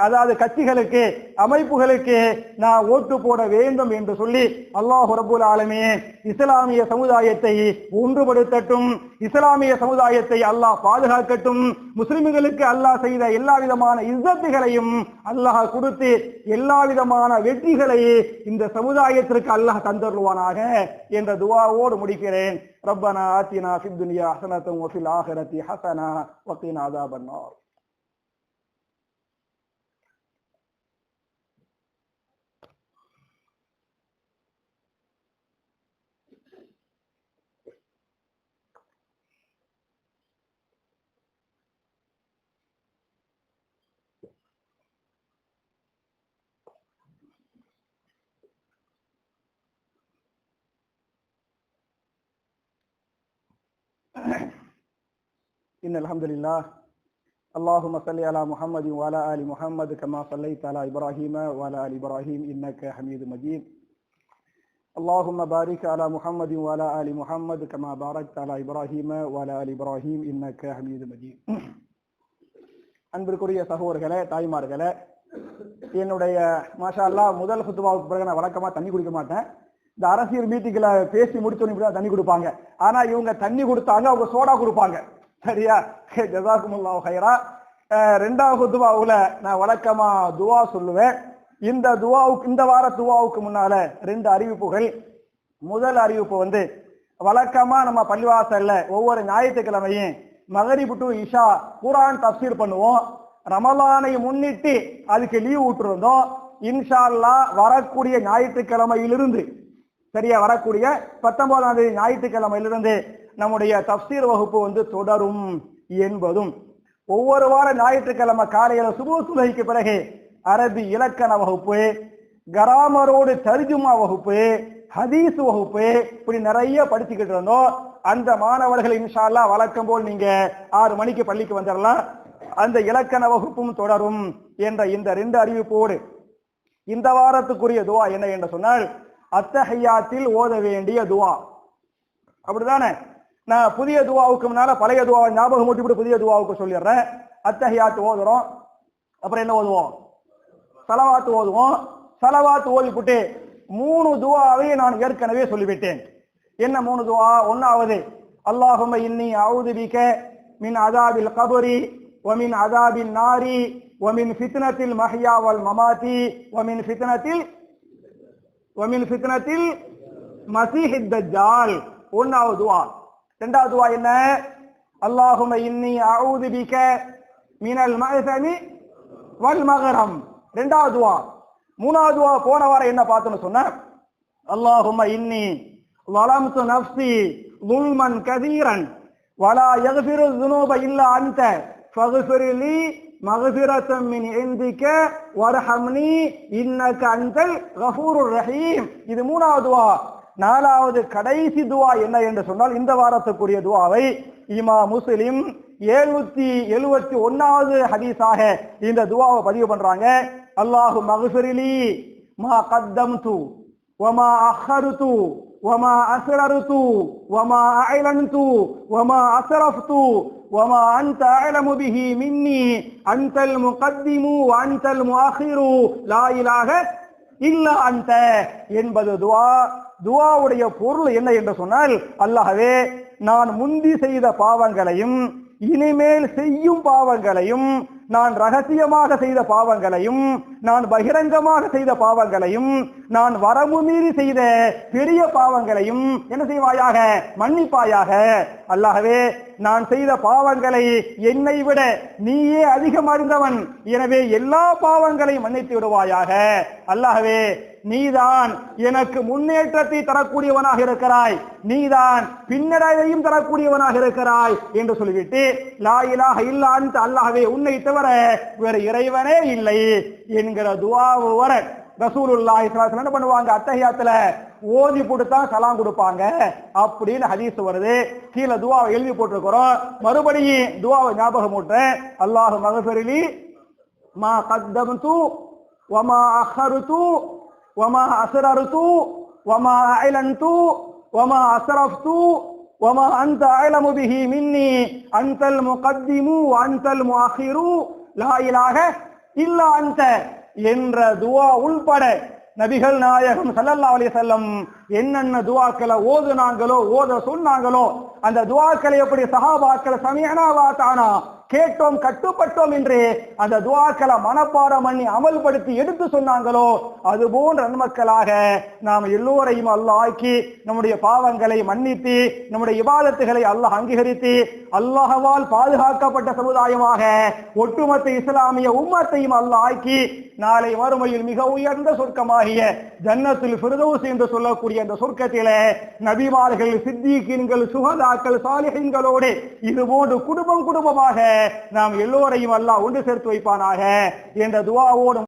அதாவது கட்சிகளுக்கு, அமைப்புகளுக்கு நான் ஓட்டு போட வேண்டும் என்று சொல்லி அல்லாஹ் ரப்பல் ஆலமீன் இஸ்லாமிய சமுதாயத்தை ஒன்றுபடுத்தட்டும், இஸ்லாமிய சமுதாயத்தை அல்லாஹ் பாதுகாக்கட்டும், முஸ்லிம்களுக்கு அல்லாஹ் செய்த எல்லா விதமான இஸ்ஸத்துகளையும் அல்லாஹ் கொடுத்து எல்லா விதமான வெற்றிகளை இந்த சமுதாயத்திற்கு அல்லாஹ் தந்தருவானாக என்ற துஆவோடு முடிக்கிறேன். ரப்பனா ஆத்தினா ஃபித் துன்யா ஹஸனத்தன் வ ஃபில் ஆখিরাতি ஹஸனா வ கினா அஸாபன்னார். இன்னல் ஹம்துலில்லாஹ் அல்லாஹும்ம ஸல்லி அலா முஹம்மதி வ அலா ஆலி முஹம்மது கமா ஸல்லைத அலா இப்ராஹீம வ அலா ஆலி இப்ராஹீம் இன்னக ஹமீதும் மஜீத். اللهم بارك على محمد وعلى آل محمد كما باركت على إبراهيم وعلى آل إبراهيم إنك حميد مجيد. அன்பிற்குரிய சகோதரர்களே, தாய்மார்களே, என்னுடைய மாஷா அல்லாஹ் முதல் குத்துபாவுக்கு பிறகு நான் வழக்கமா தண்ணி குடிக்க மாட்டேன். இந்த அரசியல் மீட்டிங்ல பேசி முடிச்சோன்னு தண்ணி கொடுப்பாங்க. ஆனா இவங்க தண்ணி கொடுத்தாங்க, அவங்க சோடா கொடுப்பாங்க. சரியா? ஜஸாக்குமுல்லாஹு ஹைரா. ரெண்டாவது குத்துபாவுல நான் வழக்கமா துவா சொல்லுவேன். இந்த வார துவாவுக்கு முன்னால 2 அறிவிப்புகள். முதல் அறிவிப்பு வழக்கமா நம்ம பள்ளிவாசல்ல ஒவ்வொரு ஞாயிற்றுக்கிழமையும் மகரிப் டு இஷா குர்ஆன் தஃப்சீர் பண்ணுவோம். ரமலானை முன்னிட்டு அதுக்கு லீவ் விட்டுருந்தோம். இன்ஷா அல்லாஹ் வரக்கூடிய ஞாயிற்றுக்கிழமையிலிருந்து, சரியா, வரக்கூடிய 19ஆம் தேதி ஞாயிற்றுக்கிழமையிலிருந்து நம்முடைய தஃப்சீர் வகுப்பு தொடரும் என்பதும், ஒவ்வொரு வார ஞாயிற்றுக்கிழமை காலையில சுபஹ் தொழுகைக்கு பிறகு அரபி இலக்கண வகுப்பு, கராமரோடு தர்ஜுமா வகுப்பு, ஹதீஸ் வகுப்பு, இப்படி நிறைய படிச்சுக்கிட்டு இருந்தோம். அந்த மாணவர்கள் இன்ஷா அல்லாஹ் வழக்கம் போல் நீங்க 6 மணிக்கு பள்ளிக்கு வந்துடலாம். அந்த இலக்கண வகுப்பும் தொடரும் என்ற இந்த 2 அறிவிப்போடு இந்த வாரத்துக்குரிய துவா என்ன என்று சொன்னால், அத்தஹியாத்தில் ஓத வேண்டிய துவா. அப்படிதானே? நான் புதிய துவாவுக்கு முன்னால பழைய துவாவை ஞாபகம் ஊட்டிவிட்டு புதிய துவாவுக்கு சொல்லிடுறேன். அத்தஹியாத் ஓதுறோம், அப்புறம் என்ன ஓதுவோம்? ஸலவாத் ஓதுவோம். ஸலவாத் ஓதிவிட்டு 3 துவாவை நான் ஏற்கனவே சொல்லிவிட்டேன். என்ன 3 துவா? ஒன்னாவது, அல்லாஹும்ம இன்னி அஊது பிக மின் அஸாபில் கப்ரி வ மின் அஸாபின் நாரி வ மின் ஃபித்னத்தில் மஹ்யா வல் மமாத்தி வ மின் ஃபித்னத்தில் மஸீஹித் தஜ்ஜால். ஒன்னாவது துவா. இரண்டாவது துவா என்ன? அல்லாஹும்ம இன்னி அஊது பிக மினல் மஅஸமி வல் மக்ரம். இரண்டாவது துவா. மூணாவது துவா போன வாரம் என்ன பார்த்தோம்னு சொன்ன, அல்லாஹும்ம இன்னி ظلمت نفسي ظلما كثيرا ولا يغفر الذنوب الا انت فاغفر لي مغفرة من عندك وارحمني انك انت الغفور الرحيم. இது மூணாவது துவா. நாலாவது கடைசி துவா என்ன என்று சொன்னால், இந்த வாரத்துக்குரிய துவாவை இமாம் முஸ்லிம் 771வது ஹதீஸாக இந்த துவாவை பதிவு பண்றாங்க. அல்லாஹு மக்ஃபிர்லி மா கத்தம்து வமா அஹ்ஹர்து வமா அஸ்ரர்து வமா அஅலன்து வமா அஸ்ரஃப்து வமா அன்த அஅலமு பிஹி மின்னி அன்தல் முகத்திமு வ அன்தல் முஅখিরு லா இலாஹ இல்லா அன்த என்பது துவா. துவாவுடைய பொருள் என்ன என்று சொன்னால், அல்லாஹ்வே, நான் முந்தி செய்த பாவங்களையும் இனிமேல் செய்யும் பாவங்களையும், நான் ரகசியமாக செய்த பாவங்களையும், நான் பகிரங்கமாக செய்த பாவங்களையும், நான் வரம்பு மீறி செய்த பெரிய பாவங்களையும் என்ன செய்வாயாக? மன்னிப்பாயாக. அல்லாஹ்வே, நான் செய்த பாவங்களை என்னை விட நீயே அதிகம் அறிந்தவன். எனவே எல்லா பாவங்களையும் மன்னித்து விடுவாயாக. அல்லாஹ்வே, நீதான் எனக்கு முன்னேற்றத்தை தரக்கூடியவனாக இருக்கிறாய், நீதான் பின்னடைவையும் தரக்கூடியவனாக இருக்கிறாய் என்று சொல்லிவிட்டு, லா இலாஹ இல்லா அன்த, அல்லாஹ்வே, உன்னை தவிர வேற இறைவனே இல்லை என்கிற துஆவு வர ரசூலுல்லாஹி ஸல்லல்லாஹு அலைஹி வஸல்லம் என்ன பண்ணுவாங்க? அத்தஹியாத்துல ஓதி போட்டுதான் சலாம் கொடுப்பாங்க அப்படின்னு ஹதீஸ் வருது. கீழே துஆவை எழுதி போட்டிருக்கிறோம். மறுபடியும் துஆவை ஞாபகம் ஊட்டுறேன். அல்லாஹு மக்ஃபிர்லி மா கத்தம்து வமா அஹ்ஹர்து வமா அஸ்ரர்து வமா அஅலன்து வமா அஸ்ரஃப்து வமா அன்த அஅலமு பிஹி மின்னி அன்தல் முகத்திமு வ அன்தல் முஅখিরு லா இலாஹ இல்லா அன்த என்ற துஆ உள்பட நபிகள் நாயகம் ஸல்லல்லாஹு அலைஹி வஸல்லம் என்னென்ன துஆக்களை ஓதுனாங்களோ, ஓத சொன்னாங்களோ, அந்த துஆக்களை எப்படி சஹாபாக்கள் சமிஅனா வ அதானா, கேட்டோம் கட்டுப்பட்டோம் என்று அந்த துஆக்களை மனப்பாடம் பண்ணி அமல்படுத்தி எடுத்து சொன்னாங்களோ, அது போன்ற நன்மக்களாக நாம் எல்லோரையும் அல்லாஹ் ஆக்கி நம்முடைய பாவங்களை மன்னித்து நம்முடைய இபாதத்துகளை அல்லாஹ் அங்கீகரித்து அல்லாஹ்வால் பாதுகாக்கப்பட்ட சமுதாயமாக ஒட்டுமொத்த இஸ்லாமிய உம்மத்தையும் அல்லாஹ் ஆக்கி நாளை மறுமையில் மிக உயர்ந்த சொர்க்கமாகிய ஜன்னத்துல் ஃபிர்தௌஸ் என்று சொல்லக்கூடிய அந்த சொர்க்கத்திலே நபிமார்கள், சித்தீகீன்கள், சுஹதாக்கள், சாலிஹீன்களோடு இதுபோன்று குடும்பமாக நாம் எல்லோரையும் அல்லாஹ் ஒன்று சேர்த்து வைப்பானாக என்ற துஆவோடு